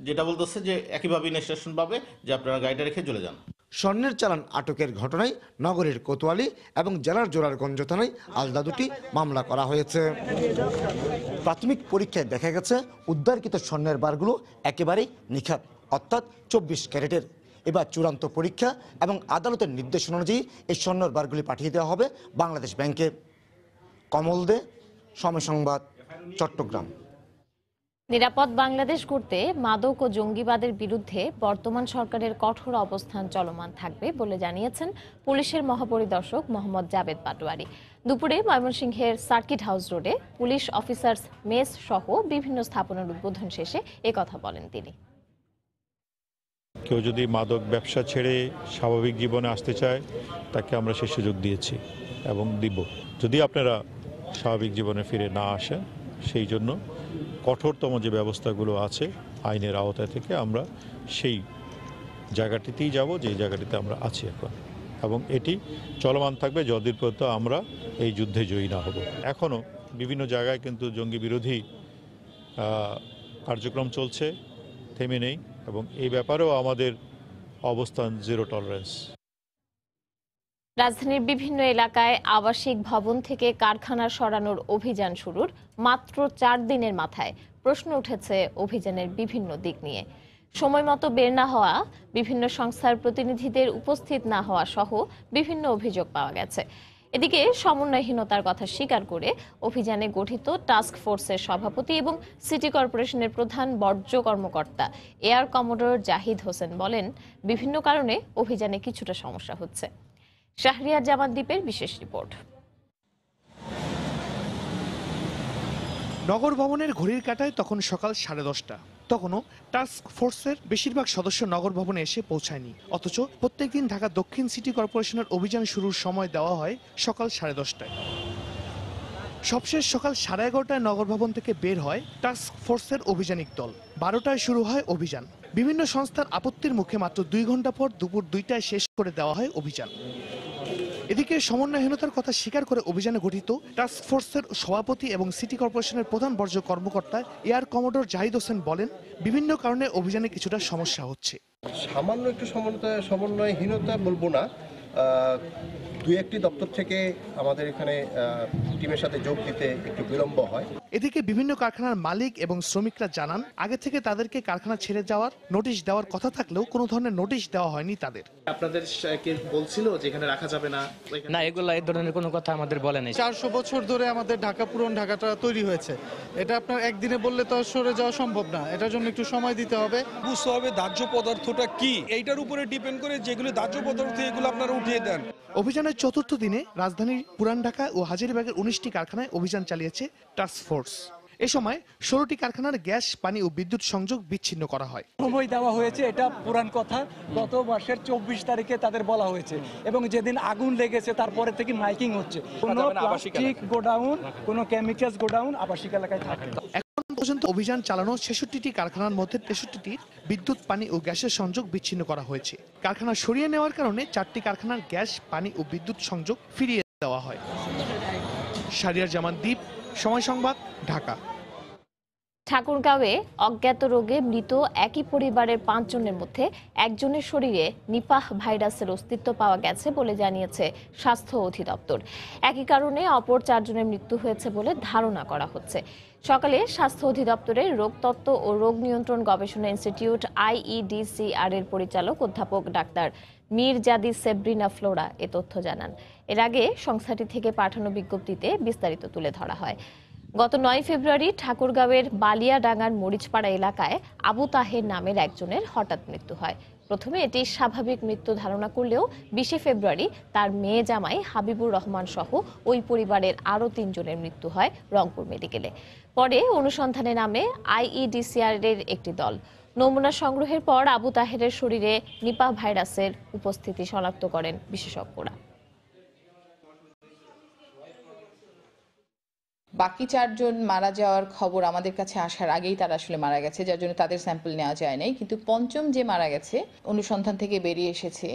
যেটা বলতেছে যে একইভাবে ইনস্ট্রাকশন পাবে যে আপনারা গাড়িটা রেখে চলে যান। স্বর্ণের চালান আটকের ঘটনায় নগরের কোতোয়ালি এবং জেলার জোরারগঞ্জ থানায় আলাদা দুটি মামলা করা হয়েছে। প্রাথমিক পরীক্ষায় দেখা গেছে উদ্ধারকৃত স্বর্ণের বারগুলো একেবারেই নিখাত, অর্থাৎ 24 ক্যারেটের। এবার চূড়ান্ত পরীক্ষা এবং আদালতের নির্দেশনা অনুযায়ী এই স্বর্ণের বারগুলি পাঠিয়ে দেওয়া হবে বাংলাদেশ ব্যাংকে। কমল দে, সময় সংবাদ, চট্টগ্রাম। নিরাপদ বাংলাদেশ গড়তে মাদক ও জঙ্গিবাদের বিরুদ্ধে বর্তমান সরকারের কঠোর অবস্থান চলমান থাকবে বলে জানিয়েছেন পুলিশের মহাপরিদর্শক মোহাম্মদ জাবেদ পাটোয়ারি। দুপুরে ময়মনসিংহের সার্কিট হাউস রোডে পুলিশ অফিসার্স মেস সহ বিভিন্ন স্থাপনার উদ্বোধন শেষে একথা বলেন তিনি। কেউ যদি মাদক ব্যবসা ছেড়ে স্বাভাবিক জীবনে আসতে চায় তাকে আমরা সেই সুযোগ দিয়েছি এবং দিব। যদি আপনারা স্বাভাবিক জীবনে ফিরে না আসেন, সেই জন্য কঠোরতম যে ব্যবস্থাগুলো আছে আইনের আওতায় থেকে আমরা সেই জায়গাটিতেই যাব যে জায়গাটিতে আমরা আছি এখন, এবং এটি চলমান থাকবে যতদিন পর্যন্ত আমরা এই যুদ্ধে জয়ী না হব। এখনও বিভিন্ন জায়গায় কিন্তু জঙ্গি বিরোধী কার্যক্রম চলছে, থেমে নেই, এবং এই ব্যাপারেও আমাদের অবস্থান জিরো টলারেন্স। রাজধানীর বিভিন্ন এলাকায় আবাসিক ভবন থেকে কারখানা সরানোর অভিযান শুরুর মাত্র 4 দিনের মাথায় প্রশ্ন উঠেছে অভিযানের বিভিন্ন দিক নিয়ে। সময় মতো বের না হওয়া, বিভিন্ন সংস্থার প্রতিনিধিদের উপস্থিত না হওয়া সহ বিভিন্ন অভিযোগ পাওয়া গেছে। এদিকে সমন্বয়হীনতার কথা স্বীকার করে অভিযানে গঠিত টাস্ক ফোর্সের সভাপতি এবং সিটি কর্পোরেশনের প্রধান বর্জ্য কর্মকর্তা এয়ার কমোডোর জাহিদ হোসেন বলেন, বিভিন্ন কারণে অভিযানে কিছুটা সমস্যা হচ্ছে। শাহরিয়ার জামান দ্বীপের বিশেষ রিপোর্ট। নগর ভবনের ঘড়ির কাঁটায় তখন সকাল 10:30। তখনও টাস্ক ফোর্সের বেশিরভাগ সদস্য নগর ভবনে এসে পৌঁছায়নি, অথচ প্রত্যেকদিন ঢাকা দক্ষিণ সিটি কর্পোরেশনের অভিযান শুরুর সময় দেওয়া হয় সকাল 10:30টায়। সবশেষ সকাল 11:30টায় নগর ভবন থেকে বের হয় টাস্ক ফোর্সের অভিযানিক দল। 12টায় শুরু হয় অভিযান। বিভিন্ন সংস্থার আপত্তির মুখে মাত্র 2 ঘন্টা পর দুপুর 2টায় শেষ করে দেওয়া হয় অভিযান। এদিকে সমন্বয়হীনতার কথা স্বীকার করে অভিযানে গঠিত টাস্ক ফোর্সের সভাপতি এবং সিটি কর্পোরেশনের প্রধান বর্জ্য কর্মকর্তা এয়ার কমোডোর জাহিদ হোসেন বলেন, বিভিন্ন কারণে অভিযানে কিছুটা সমস্যা হচ্ছে। সামান্য একটু সমন্বয়হীনতা বলবো না, 2-1টি দপ্তর থেকে আমাদের এখানে টিমের সাথে যোগ দিতে একটু বিলম্ব হয়। এদিকে বিভিন্ন কারখানার মালিক এবং শ্রমিকরা জানান, আগে থেকে তাদেরকে কারখানা ছেড়ে যাওয়ার নোটিশ দেওয়ার কথা থাকলেও কোনো ধরনের নোটিশ দেওয়া হয়নি তাদের। আপনাদের কে বলছিল যে এখানে রাখা যাবে না? না, এই ধরনের কোনো কথা আমাদের বলে নাই। 400 বছর ধরে আমাদের ঢাকা পুরান ঢাকাটা তৈরি হয়েছে, এটা আপনার একদিনে বললে তো সরে যাওয়া সম্ভব না, এটার জন্য একটু সময় দিতে হবে। বুঝতে হবে দাহ্য পদার্থটা কি, এইটার উপরে ডিপেন্ড করে যেগুলো দাহ্য পদার্থ এগুলো আপনারা উঠিয়ে দেন। অভিযানের 4র্থ দিনে রাজধানীর পুরান ঢাকা ও হাজারীবাগের 19টি কারখানায় অভিযান চালিয়েছে টাস্ক ফোর্স। এ সময় 16টি কারখানার গ্যাস, পানি ও বিদ্যুৎ সংযোগ বিচ্ছিন্ন করা হয়। সময় দেওয়া হয়েছে, এটা পুরান কথা, গত মাসের 24 তারিখে তাদের বলা হয়েছে, এবং যেদিন আগুন লেগেছে তারপরে থেকে মাইকিং হচ্ছে। কোনো প্লাস্টিক গোডাউন, কোনো কেমিক্যালস গোডাউন আবাসিক এলাকায় থাকে। এখন পর্যন্ত অভিযান চালানো ৬৬টি কারখানার মধ্যে ৬৩টির বিদ্যুৎ, পানি ও গ্যাসের সংযোগ বিচ্ছিন্ন করা হয়েছে। কারখানা সরিয়ে নেওয়ার কারণে 4টি কারখানার গ্যাস, পানি ও বিদ্যুৎ সংযোগ ফিরিয়ে দেওয়া হয়। শাহরিয়ার জামান দ্বীপ, সময় সংবাদ, ঢাকা। ঠাকুরগাঁওয়ে অজ্ঞাত রোগে মৃত একই পরিবারের 5 জনের মধ্যে একজনের শরীরে নিপাহ ভাইরাসের অস্তিত্ব পাওয়া গেছে বলে জানিয়েছে স্বাস্থ্য অধিদপ্তর। একই কারণে অপর 4 জনের মৃত্যু হয়েছে বলে ধারণা করা হচ্ছে। সকালে স্বাস্থ্য অধিদপ্তরের রোগতত্ত্ব ও রোগ নিয়ন্ত্রণ গবেষণা ইনস্টিটিউট IEDCR এর পরিচালক অধ্যাপক ডাক্তার মির্জাদি সেব্রিনা ফ্লোরা এ তথ্য জানান। এর আগে সংস্থাটি থেকে পাঠানো বিজ্ঞপ্তিতে বিস্তারিত তুলে ধরা হয়। গত 9 ফেব্রুয়ারি ঠাকুরগাঁওয়ের বালিয়াডাঙ্গার মরিচপাড়া এলাকায় আবু তাহের নামের একজনের হঠাৎ মৃত্যু হয়। প্রথমে এটি স্বাভাবিক মৃত্যু ধারণা করলেও 20 ফেব্রুয়ারি তার মেয়ে জামাই হাবিবুর রহমান সহ ওই পরিবারের আরও 3 জনের মৃত্যু হয় রংপুর মেডিকেলে। পরে অনুসন্ধানে নামে IEDCR এর একটি দল। নমুনা সংগ্রহের পর আবু তাহেরের শরীরে নিপাহ ভাইরাসের উপস্থিতি শনাক্ত করেন বিশেষজ্ঞরা। বাকি 4 জন মারা যাওয়ার খবর আমাদের কাছে আসার আগেই তারা আসলে মারা গেছে, যার জন্য তাদের স্যাম্পল নেওয়া যায় নাই। কিন্তু 5ম যে মারা গেছে অনুসন্ধান থেকে বেরিয়ে এসেছে,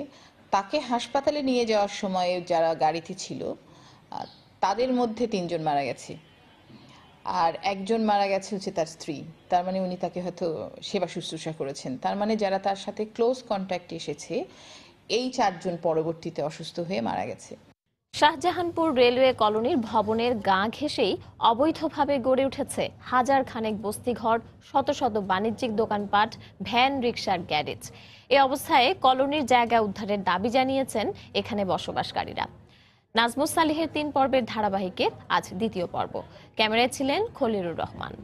তাকে হাসপাতালে নিয়ে যাওয়ার সময় যারা গাড়িতে ছিল তাদের মধ্যে 3 জন মারা গেছে, আর একজন মারা গেছে হচ্ছে তার স্ত্রী। তার মানে উনি তাকে হয়তো সেবা শুশ্রূষা করেছেন। তার মানে যারা তার সাথে ক্লোজ কন্ট্যাক্টে এসেছে এই 4 জন পরবর্তীতে অসুস্থ হয়ে মারা গেছে। শাহজাহানপুর রেলওয়ে কলোনির ভবনের গা ঘেঁষেই অবৈধভাবে গড়ে উঠেছে হাজার খানেক বস্তিঘর, শত শত বাণিজ্যিক দোকানপাট, ভ্যান, রিকশার গ্যারেজ। এই অবস্থায় কলোনির জায়গা উদ্ধারের দাবি জানিয়েছেন এখানে বসবাসকারীরা। নাজমুস সালিহের 3 পর্বের ধারাবাহিকের আজ 2য় পর্ব। ক্যামেরায় ছিলেন খলিলুর রহমান।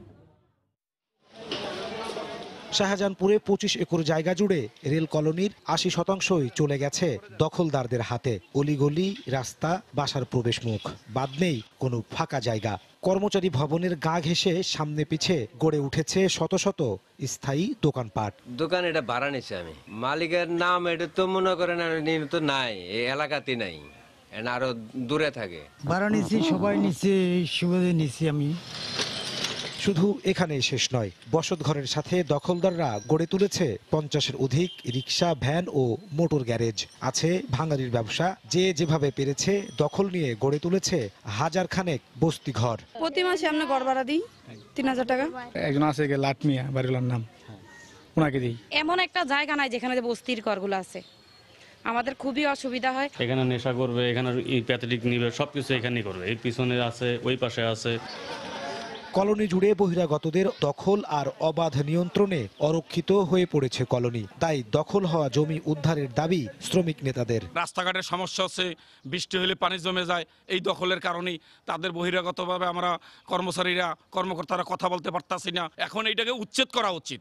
শাহজাহানপুরে 25 একর জায়গা জুড়ে রেল কলোনির 80% চলে গেছে দখলদারদের হাতে। অলিগলি, রাস্তা, বাসার প্রবেশ মুখ, বাদ নেই কোনো ফাঁকা জায়গা। কর্মচারী ভবনের গা ঘেঁষে সামনে পিছে গড়ে উঠেছে শত শত স্থায়ী দোকানপাট। দোকান এটা ভাড়া নিছি আমি, মালিকের নাম এটা তো মনে করেন তো নাই, এই এলাকাতে নাই, আরো দূরে থাকে। ভাড়া নিছি, সবাই নিচ্ছে, সুবিধা নিছি আমি। শুধু এখানেই শেষ নয়, বসতঘরের সাথে দখলদাররা গড়ে তুলেছে 50-এর অধিক রিকশা, ভ্যান ও মোটর গ্যারেজ। আছে ভাঙারির ব্যবসা। যে যেভাবে পেরেছে দখল নিয়ে গড়ে তুলেছে হাজার খানেক বস্তিঘর। প্রতি মাসে আমরা ঘর ভাড়া দিই 3000 টাকা। একজন আছে লাটমিয়া, বাড়ির নাম, ওনাকে দিই। এমন একটা জায়গা নাই যেখানে বস্তির ঘরগুলো আছে, আমাদের খুবই অসুবিধা হয়। এখানে নেশা করবে, এখানে প্যাথেটিক নিবে, সবকিছু এখানেই করবে। এই পিছনে আছে, ওই পাশে আছে। কলোনি জুড়ে বহিরাগতদের দখল আর অবাধ নিয়ন্ত্রণে অরক্ষিত হয়ে পড়েছে কলোনি। তাই দখল হওয়া জমি উদ্ধারের দাবি শ্রমিক নেতাদের। রাস্তাঘাটের সমস্যা হচ্ছে, বৃষ্টি হলে পানি জমে যায়। এই দখলের কারণেই তাদের বহিরাগতভাবে আমরা কর্মকর্তারা কথা বলতে পারতাছি না। এখন এইটাকে উচ্ছেদ করা উচিত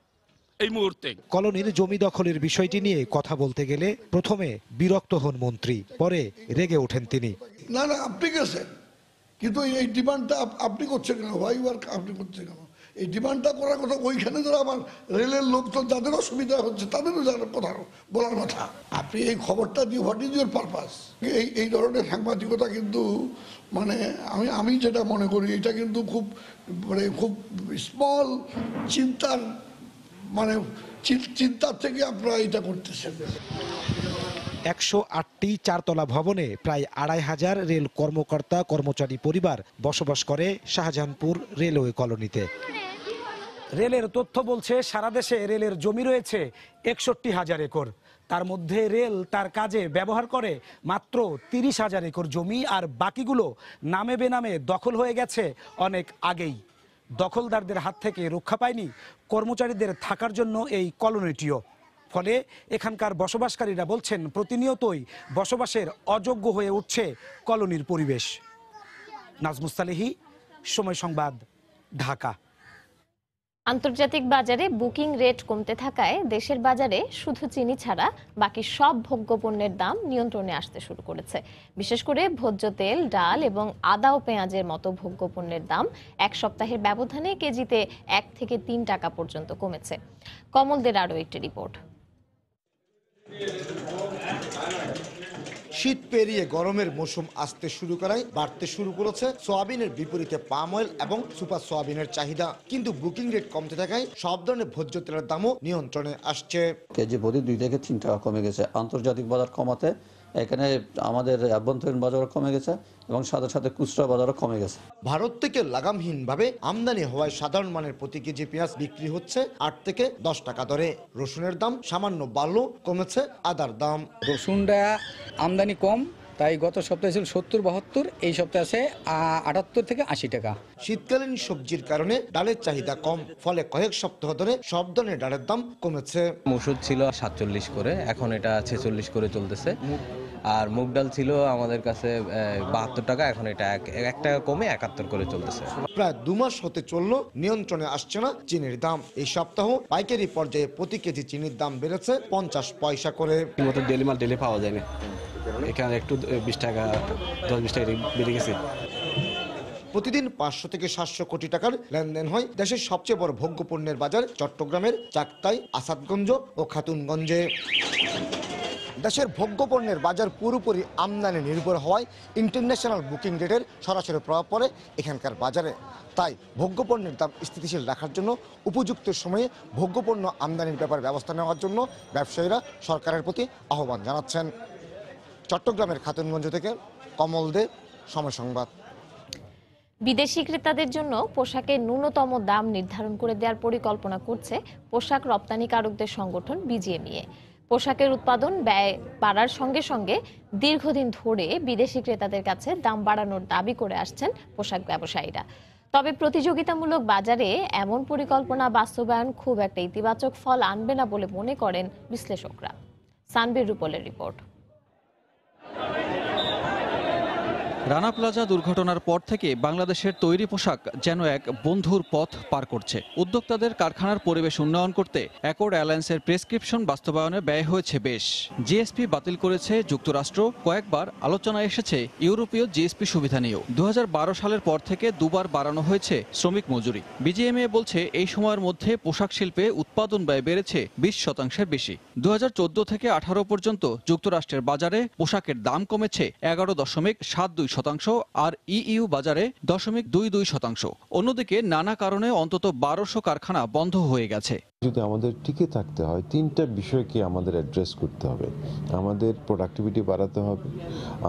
এই মুহূর্তে। কলোনির জমি দখলের বিষয়টি নিয়ে কথা বলতে গেলে প্রথমে বিরক্ত হন মন্ত্রী, পরে রেগে ওঠেন তিনি। না আপনি গেছেন, কিন্তু এই ডিমান্ডটা আপনি করছেন কেন? আপনি করছেন কেন? এই ডিমান্ডটা করার কথা ওইখানে যারা আমার রেলের লোকজন যাদের অসুবিধা হচ্ছে তাদেরও কথা বলার কথা। আপনি এই খবরটা দিয়ে হোয়াট ইজ ইউর পারপাস? এই ধরনের সাংবাদিকতা কিন্তু আমি যেটা মনে করি এটা কিন্তু খুব স্মল চিন্তার থেকে আপনারা এটা করতেছেন। 108টি 4তলা ভবনে প্রায় 2500 রেল কর্মকর্তা কর্মচারী পরিবার বসবাস করে শাহজাহানপুর রেলওয়ে কলোনিতে। রেলের তথ্য বলছে সারা দেশে রেলের জমি রয়েছে 61,000 একর। তার মধ্যে রেল তার কাজে ব্যবহার করে মাত্র 30,000 একর জমি, আর বাকিগুলো নামে বেনামে দখল হয়ে গেছে অনেক আগেই। দখলদারদের হাত থেকে রক্ষা পায়নি কর্মচারীদের থাকার জন্য এই কলোনিটিও। ফলে এখানকার বসবাসকারীরা বলছেন প্রতিনিয়তই বসবাসের অযোগ্য হয়ে উঠছে কলোনির পরিবেশ। নাজমুস সালেহি, সময় সংবাদ, ঢাকা। আন্তর্জাতিক বাজারে বুকিং রেট কমতে থাকায় দেশের বাজারে শুধু চিনি ছাড়া বাকি সব ভোগ্যপণ্যের দাম নিয়ন্ত্রণে আসতে শুরু করেছে। বিশেষ করে ভোজ্য তেল, ডাল এবং আদা ও পেঁয়াজের মতো ভোগ্যপণ্যের দাম 1 সপ্তাহের ব্যবধানে কেজিতে 1 থেকে 3 টাকা পর্যন্ত কমেছে। কমলদের আরও একটি রিপোর্ট। শীত পেরিয়ে গরমের মৌসুম আসতে শুরু করায় বাড়তে শুরু করেছে সোয়াবিনের বিপরীতে পাম অয়েল এবং সুপার সোয়াবিনের চাহিদা। কিন্তু বুকিং রেট কমতে থাকায় সব ধরনের ভোজ্য তেলের দামও নিয়ন্ত্রণে আসছে। কেজি প্রতি 2 থেকে 3 টাকা কমে গেছে। আন্তর্জাতিক বাজার কমাতে এখানে আমাদের আভ্যন্তরীণ বাজারও কমে গেছে এবং সাথে সাথে খুচরা বাজারও কমে গেছে। ভারত থেকে লাগামহীনভাবে আমদানি হওয়ায় সাধারণ মানের প্রতি কেজি পেঁয়াজ বিক্রি হচ্ছে 8 থেকে 10 টাকা দরে। রসুনের দাম সামান্য বাড়লেও কমেছে আদার দাম। রসুনটা আমদানি কম, তাই গত সপ্তাহে ছিল 70-72, এই সপ্তাহে আছে 78 থেকে 80 টাকা। শীতকালীন সবজির কারণে ডালের চাহিদা কম, ফলে কয়েক সপ্তাহ ধরে সব ধরনের ডালের দাম কমেছে। মসুর ছিল 47 করে, এখন এটা 46 করে চলতেছে। আর মুগ ডাল ছিল আমাদের কাছে 72 টাকা, এখন এটা 1 টাকা কমে 71 করে চলতেছে। প্রায় 2 মাস হতে চললো নিয়ন্ত্রণে আসছে না চিনির দাম। এই সপ্তাহ পাইকারি পর্যায়ে প্রতি কেজি চিনির দাম বেড়েছে 50 পয়সা করে। ডেলি মাল ডেলি পাওয়া যায় না, এখানে একটু 20 টাকা 10-20 টাকা বেড়ে গেছে। প্রতিদিন 500 থেকে 700 কোটি টাকার লেনদেন হয় দেশের সবচেয়ে বড় ভোগ্য পণ্যের বাজার চট্টগ্রামের চাকতাই, আসাদগঞ্জ ও খাতুনগঞ্জে। দেশের ভোগ্য পণ্যের বাজার পুরোপুরি আমদানি নির্ভর হওয়ায় ইন্টারন্যাশনাল বুকিং রেটের সরাসরি প্রভাব পড়ে এখানকার বাজারে। তাই ভোগ্য পণ্যের দাম স্থিতিশীল রাখার জন্য উপযুক্ত সময়ে ভোগ্য পণ্য আমদানির ব্যাপারে ব্যবস্থা নেওয়ার জন্য ব্যবসায়ীরা সরকারের প্রতি আহ্বান জানাচ্ছেন। চট্টগ্রামের খাতুনগঞ্জ থেকে কমল দে, সময় সংবাদ। বিদেশি ক্রেতাদের জন্য পোশাকের ন্যূনতম দাম নির্ধারণ করে দেওয়ার পরিকল্পনা করছে পোশাক রপ্তানিকারকদের সংগঠন বিজিএমইএ। পোশাকের উৎপাদন ব্যয় বাড়ার সঙ্গে সঙ্গে দীর্ঘদিন ধরে বিদেশি ক্রেতাদের কাছে দাম বাড়ানোর দাবি করে আসছেন পোশাক ব্যবসায়ীরা। তবে প্রতিযোগিতামূলক বাজারে এমন পরিকল্পনা বাস্তবায়ন খুব একটা ইতিবাচক ফল আনবে না বলে মনে করেন বিশ্লেষকরা। সানবীর রূপলের রিপোর্ট। রানা প্লাজা দুর্ঘটনার পর থেকে বাংলাদেশের তৈরি পোশাক যেন এক বন্ধুর পথ পার করছে। উদ্যোক্তাদের কারখানার পরিবেশ উন্নয়ন করতে অ্যাকর্ড অ্যালায়েন্সের প্রেসক্রিপশন বাস্তবায়নে ব্যয় হয়েছে বেশ। জিএসপি বাতিল করেছে যুক্তরাষ্ট্র, কয়েকবার আলোচনায় এসেছে ইউরোপীয় জিএসপি সুবিধা নিয়েও। 2012 সালের পর থেকে 2 বার বাড়ানো হয়েছে শ্রমিক মজুরি। বিজিএমএ বলছে এই সময়ের মধ্যে পোশাক শিল্পে উৎপাদন ব্যয় বেড়েছে 20% বেশি। 2014 থেকে 18 পর্যন্ত যুক্তরাষ্ট্রের বাজারে পোশাকের দাম কমেছে 11.72%, আর ইইউ বাজারে 0.22%। অন্যদিকে নানা কারণে অন্তত 1200 কারখানা বন্ধ হয়ে গেছে। যদি আমাদের টিকে থাকতে হয় 3টা বিষয়কে আমাদের অ্যাড্রেস করতে হবে। আমাদের প্রোডাক্টিভিটি বাড়াতে হবে,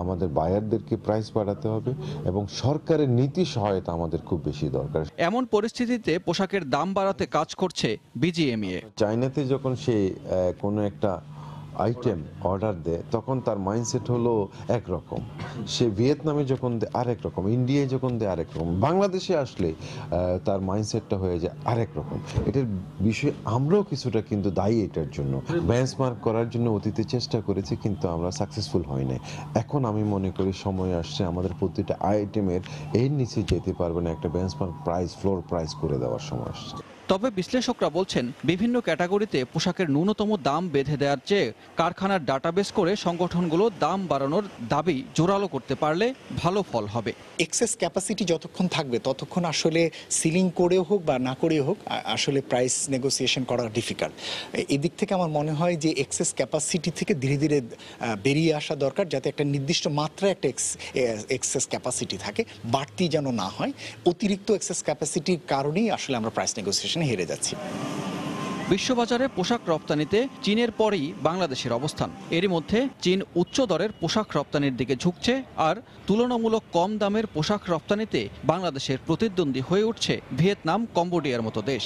আমাদের বায়ারদেরকে প্রাইস বাড়াতে হবে এবং সরকারের নীতি সহায়তা আমাদের খুব বেশি দরকার। এমন পরিস্থিতিতে পোশাকের দাম বাড়াতে কাজ করছে বিজিএমইএ। চায়নাতে যখন সে কোনো একটা আইটেম অর্ডার দেয় তখন তার মাইন্ডসেট হলো একরকম, সে ভিয়েতনামে যখন দেয় আরেক রকম, ইন্ডিয়ায় যখন দেয় আরেক রকম, বাংলাদেশে আসলে তার মাইন্ডসেটটা হয়ে যায় আরেক রকম। এটার বিষয়ে আমরাও কিছুটা কিন্তু দায়ী এটার জন্য। বেঞ্চমার্ক করার জন্য অতীতে চেষ্টা করেছি কিন্তু আমরা সাকসেসফুল হই নাই। এখন আমি মনে করি সময় আসছে আমাদের প্রতিটা আইটেমের এর নিচে যেতে পারবে না, একটা বেঞ্চমার্ক প্রাইস, ফ্লোর প্রাইস করে দেওয়ার সময় আসছে। তবে বিশ্লেষকরা বলছেন বিভিন্ন ক্যাটাগরিতে পোশাকের ন্যূনতম দাম বেঁধে দেওয়ার চেয়ে কারখানার ডাটাবেস করে সংগঠনগুলো দাম বাড়ানোর দাবি জোরালো করতে পারলে ভালো ফল হবে। এক্সেস ক্যাপাসিটি যতক্ষণ থাকবে ততক্ষণ আসলে সিলিং করেও হোক বা না করেও হোক আসলে প্রাইস নেগোসিয়েশন করা ডিফিকাল্ট। এদিক থেকে আমার মনে হয় যে এক্সেস ক্যাপাসিটি থেকে ধীরে ধীরে বেরিয়ে আসা দরকার, যাতে একটা নির্দিষ্ট মাত্রায় একটা এক্সেস ক্যাপাসিটি থাকে, বাড়তি যেন না হয়। অতিরিক্ত এক্সেস ক্যাপাসিটির কারণেই আসলে আমরা প্রাইস নেগোসিয়েশন হেরে যাচ্ছি। বিশ্ববাজারে পোশাক রপ্তানিতে চীনের পরেই বাংলাদেশের অবস্থান। এরই মধ্যে চীন উচ্চ দরের পোশাক রপ্তানির দিকে ঝুঁকছে, আর তুলনামূলক কম দামের পোশাক রপ্তানিতে বাংলাদেশের প্রতিদ্বন্দ্বী হয়ে উঠছে ভিয়েতনাম, কম্বোডিয়ার মতো দেশ।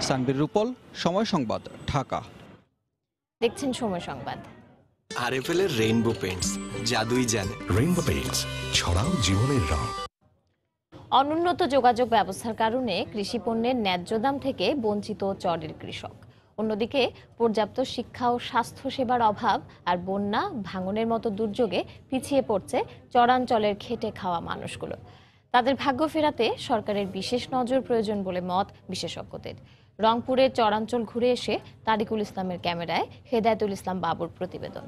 সানবীর রূপল, সময় সংবাদ, ঢাকা। দেখছেন সময় সংবাদ। আরএফএল এর রেইনবো পেইন্টস, জাদুই জানে। রেইনবো পেইন্টস, ছড়াও জীবনের রং। অনুন্নত যোগাযোগ ব্যবস্থার কারণে কৃষি পণ্যের ন্যায্য দাম থেকে বঞ্চিত চরের কৃষক। অন্যদিকে পর্যাপ্ত শিক্ষা ও স্বাস্থ্য সেবার অভাব আর বন্যা, ভাঙনের মতো দুর্যোগে পিছিয়ে পড়ছে চরাঞ্চলের খেটে খাওয়া মানুষগুলো। তাদের ভাগ্য ফেরাতে সরকারের বিশেষ নজর প্রয়োজন বলে মত বিশেষজ্ঞদের। রংপুরের চরাঞ্চল ঘুরে এসে তারিকুল ইসলামের ক্যামেরায় হেদায়েতুল ইসলাম বাবুর প্রতিবেদন।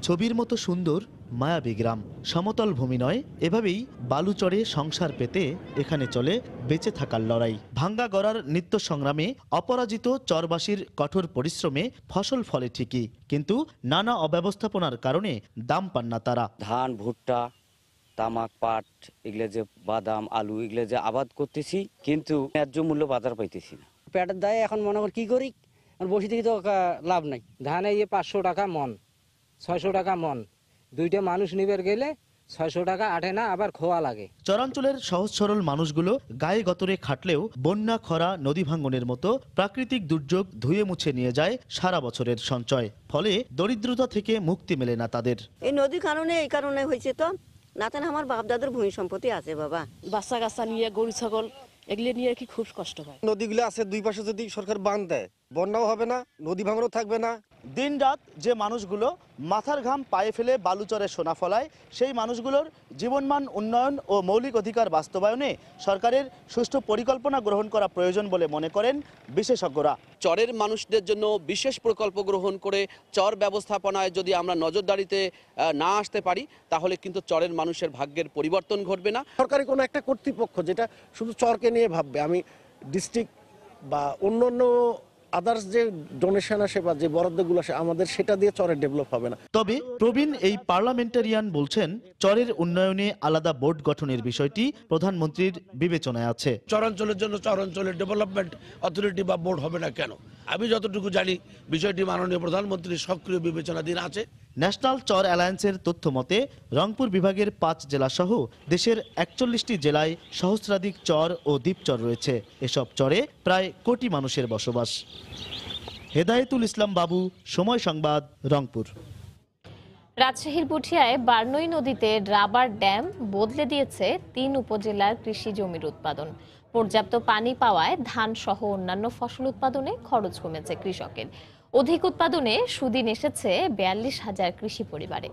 ছবির মতো সুন্দর মায়াবী গ্রাম, সমতল ভূমি নয়, এভাবেই বালুচরে সংসার পেতে এখানে চলে বেঁচে থাকার লড়াই। ভাঙ্গা গড়ার নিত্য সংগ্রামে অপরাজিত চরবাসীর কঠোর পরিশ্রমে ফসল ফলে ঠিকই, কিন্তু নানা অব্যবস্থাপনার কারণে দাম পান না তারা। ধান, ভুট্টা, তামাক, পাট, এগুলো যে বাদাম, আলু, এগুলো যে আবাদ করতেছি, কিন্তু ন্যায্য মূল্য বাজার পাইতেছি না। পেটের দায়ে এখন মনে কর কি করি, বসে থেকে তো লাভ নাই। ধানে 500 টাকা মন, 600 টাকা মন, দুইটা মানুষ নিবার গেলে 600 টাকা আটে না, আবার খোয়া লাগে। চরাঞ্চলের সহজ সরল মানুষগুলো গায়ে গতরে খাটলেও বন্যা, খরা, নদী ভাঙ্গনের মতো প্রাকৃতিক দুর্যোগ ধুয়ে মুছে নিয়ে যায় সারা বছরের সঞ্চয়। ফলে দরিদ্রতা থেকে মুক্তি মেলে না তাদের। এই নদীর কারণে এই কারণে হয়েছে, তো নাতেন আমার বাপ দাদুর ভূমি সম্পত্তি আছে বাবা, বাচ্চা কাচ্চা নিয়ে, গরু ছাগল এগুলো নিয়ে কি খুব কষ্ট হয়। নদীগুলো আছে দুই পাশে, যদি সরকার বাঁধ দেয় বন্যাও হবে না, নদী ভাঙনও থাকবে না। দিন রাত যে মানুষগুলো মাথার ঘাম পায়ে ফেলে বালুচরে সোনা ফলায়, সেই মানুষগুলোর জীবনমান উন্নয়ন ও মৌলিক অধিকার বাস্তবায়নে সরকারের সুষ্ঠু পরিকল্পনা গ্রহণ করা প্রয়োজন বলে মনে করেন বিশেষজ্ঞরা। চরের মানুষদের জন্য বিশেষ প্রকল্প গ্রহণ করে চর ব্যবস্থাপনায় যদি আমরা নজরদারিতে না আসতে পারি, তাহলে কিন্তু চরের মানুষের ভাগ্যের পরিবর্তন ঘটবে না। সরকারি কোনো একটা কর্তৃপক্ষ যেটা শুধু চরকে নিয়ে ভাববে, আমি ডিস্ট্রিক্ট বা অন্য আদার্স যে ডোনেশন আসে বা যে বরাদ্দগুলো আসে আমাদের, সেটা দিয়ে চরের ডেভেলপ হবে না। তবে প্রবীণ এই পার্লামেন্টারিয়ান বলছেন, চরের উন্নয়নে আলাদা বোর্ড গঠনের বিষয়টি প্রধানমন্ত্রীর বিবেচনায় আছে। চরাঞ্চলের জন্য চরাঞ্চলের ডেভেলপমেন্ট অথরিটি বা বোর্ড হবে না কেন? আমি যতটুকু জানি বিষয়টি মাননীয় প্রধানমন্ত্রীর সক্রিয় বিবেচনাধীন আছে। ন্যাশনাল চর অ্যালায়েন্সের তথ্য মতে রংপুর বিভাগের 5 জেলা সহ দেশের 41টি জেলায় সহস্রাধিক চর ও দ্বীপচর রয়েছে। এসব চরে প্রায় কোটি মানুষের বসবাস। হেদায়েতুল ইসলাম বাবু, সময় সংবাদ, রংপুর। রাজশাহীর পুঠিয়ায় বার্নই নদীতে রাবার ড্যাম বদলে দিয়েছে 3 উপজেলার কৃষি জমির উৎপাদন। পর্যাপ্ত পানি পাওয়ায় ধান সহ অন্যান্য ফসল উৎপাদনে খরচ কমেছে কৃষকের। অধিক উৎপাদনে সুদিন এসেছে 42,000 কৃষি পরিবারে।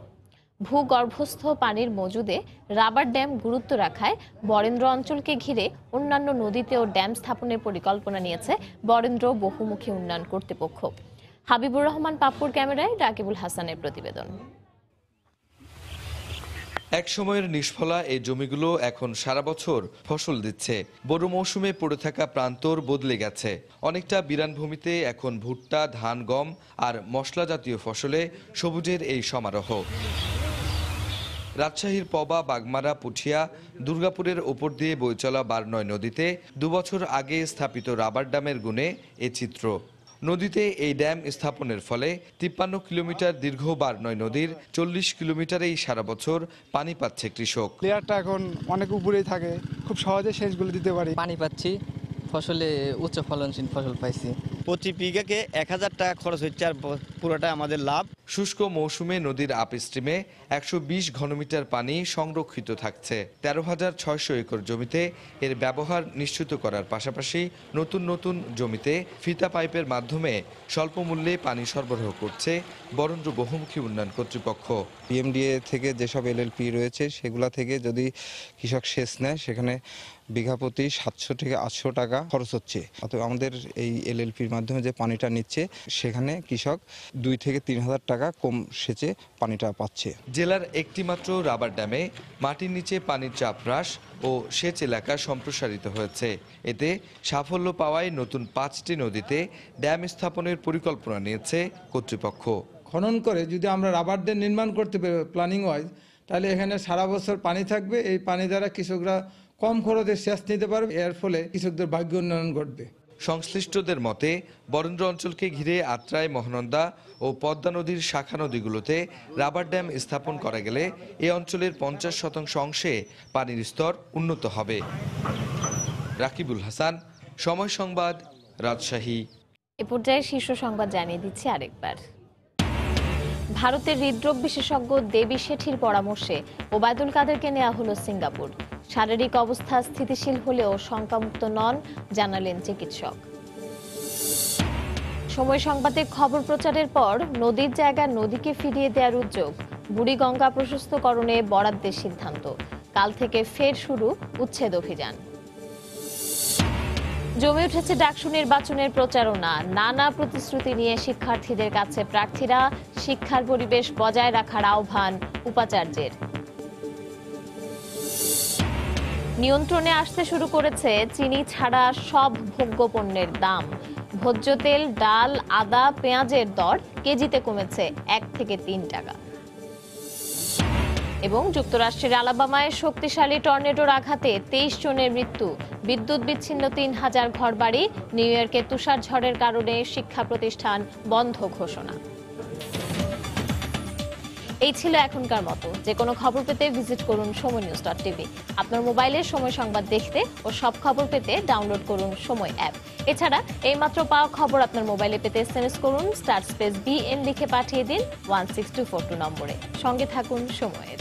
ভূগর্ভস্থ পানির মজুদে রাবার ড্যাম গুরুত্ব রাখায় বরেন্দ্র অঞ্চলকে ঘিরে অন্যান্য নদীতেও ড্যাম স্থাপনের পরিকল্পনা নিয়েছে বরেন্দ্র বহুমুখী উন্নয়ন কর্তৃপক্ষ। হাবিবুর রহমান পাপ্পুর ক্যামেরায় রাকিবুল হাসানের প্রতিবেদন। এক সময়ের নিষ্ফলা এই জমিগুলো এখন সারা বছর ফসল দিচ্ছে। বড় মৌসুমে পড়ে থাকা প্রান্তর বদলে গেছে। অনেকটা বিরান ভূমিতে এখন ভুট্টা, ধান, গম আর মশলা জাতীয় ফসলে সবুজের এই সমারোহ। রাজশাহীর পবা, বাগমারা, পুঠিয়া, দুর্গাপুরের ওপর দিয়ে বয়ে চলা বার্নয় নদীতে 2 বছর আগে স্থাপিত রাবার ড্যামের গুণে এ চিত্র। নদীতে এই ড্যাম স্থাপনের ফলে 53 কিলোমিটার দীর্ঘ বার্নয় নদীর 40 কিলোমিটারেই সারা বছর পানি পাচ্ছে কৃষক। প্লেয়ারটা এখন অনেক উপরেই থাকে, খুব সহজে সেচগুলো দিতে পারি। পানি পাচ্ছি, ফসলে উচ্চ ফলনশীল ফসল পাইছি। প্রতি বিঘাকে 1000 টাকা খরচ হচ্ছে, আর পুরোটা আমাদের লাভ। শুষ্ক মৌসুমে নদীর আপস্ট্রিমে 120 ঘনমিটার পানি সংরক্ষিত থাকছে। 13,600 একর জমিতে এর ব্যবহার নিশ্চিত করার পাশাপাশি নতুন নতুন জমিতে ফিতা পাইপের মাধ্যমে স্বল্প মূল্যে পানি সরবরাহ করছে বরেন্দ্র বহুমুখী উন্নয়ন কর্তৃপক্ষ। পিএমডিএ থেকে যেসব এলএলপি রয়েছে সেগুলা থেকে যদি কৃষক সেচ নেয়, সেখানে বিঘা প্রতি 700 থেকে 800 টাকা খরচ হচ্ছে। অতএব আমাদের এই এলএলপির মাধ্যমে যে পানিটা নিচ্ছে, সেখানে কৃষক 2 থেকে 3,000 টাকা কম সেচে পানিটা পাচ্ছে। জেলার একটি মাত্র রাবার ড্যামে মাটির নিচে পানির চাপ হ্রাস ও সেচ এলাকা সম্প্রসারিত হয়েছে। এতে সাফল্য পাওয়ায় নতুন 5টি নদীতে ড্যাম স্থাপনের পরিকল্পনা নিয়েছে কর্তৃপক্ষ। খনন করে যদি আমরা রাবার ড্যাম নির্মাণ করতে পারি প্ল্যানিং ওয়াইজ, তাহলে এখানে সারা বছর পানি থাকবে। এই পানি দ্বারা কৃষকরা কম খরচে সেচ নিতে পারবে, এর ফলে কৃষকদের ভাগ্য উন্নয়ন ঘটবে। সংশ্লিষ্টদের মতে বরেন্দ্র অঞ্চলকে ঘিরে আত্রাই, মহানন্দা ও পদ্মা নদীর শাখা নদীগুলোতে রাবার ড্যাম স্থাপন করা গেলে এ অঞ্চলের 50% অংশে পানির স্তর উন্নত হবে। রাকিবুল হাসান, সময় সংবাদ, রাজশাহী। এ পর্যায়ে শীর্ষ সংবাদ জানিয়ে দিচ্ছি আরেকবার। ভারতের হৃদরোগ বিশেষজ্ঞ দেবী শেঠির পরামর্শে ওবায়দুল কাদেরকে নেওয়া হলো সিঙ্গাপুর। শারীরিক অবস্থা স্থিতিশীল হলেও শঙ্কামুক্ত নন, জানালেন চিকিৎসক। সময় সংবাদে খবর প্রচারের পর নদীর জায়গা নদীকে ফিরিয়ে দেওয়ার উদ্যোগ। বুড়িগঙ্গা প্রশস্তকরণে বরাদ্দের সিদ্ধান্ত। কাল থেকে ফের শুরু উচ্ছেদ অভিযান। জমে উঠেছে ডাকসু নির্বাচনের প্রচারণা। নানা প্রতিশ্রুতি নিয়ে শিক্ষার্থীদের কাছে প্রার্থীরা। শিক্ষার পরিবেশ বজায় রাখার আহ্বান উপাচার্যের। নিয়ন্ত্রণে আসতে শুরু করেছে চিনি ছাড়া সব ভোগ্যপণ্যের দাম। ভোজ্য তেল, ডাল, আদা, পেঁয়াজের দর কেজিতে কমেছে 1 থেকে 3 টাকা। এবং যুক্তরাষ্ট্রের আলাবামায় শক্তিশালী টর্নেডোর আঘাতে 23 জনের মৃত্যু। বিদ্যুৎ বিচ্ছিন্ন 3000 ঘরবাড়ি। নিউ ইয়র্কে তুষার ঝড়ের কারণে শিক্ষা প্রতিষ্ঠান বন্ধ ঘোষণা। এই ছিল এখনকার মতো। যে কোনো খবর পেতে ভিজিট করুন সময়নিউজ.টিভি। আপনার মোবাইলে সময় সংবাদ দেখতে ও সব খবর পেতে ডাউনলোড করুন সময় অ্যাপ। এছাড়া এইমাত্র পাওয়া খবর আপনার মোবাইলে পেতে SMS করুন *BN লিখে পাঠিয়ে দিন 16242 নম্বরে। সঙ্গে থাকুন সময়ের।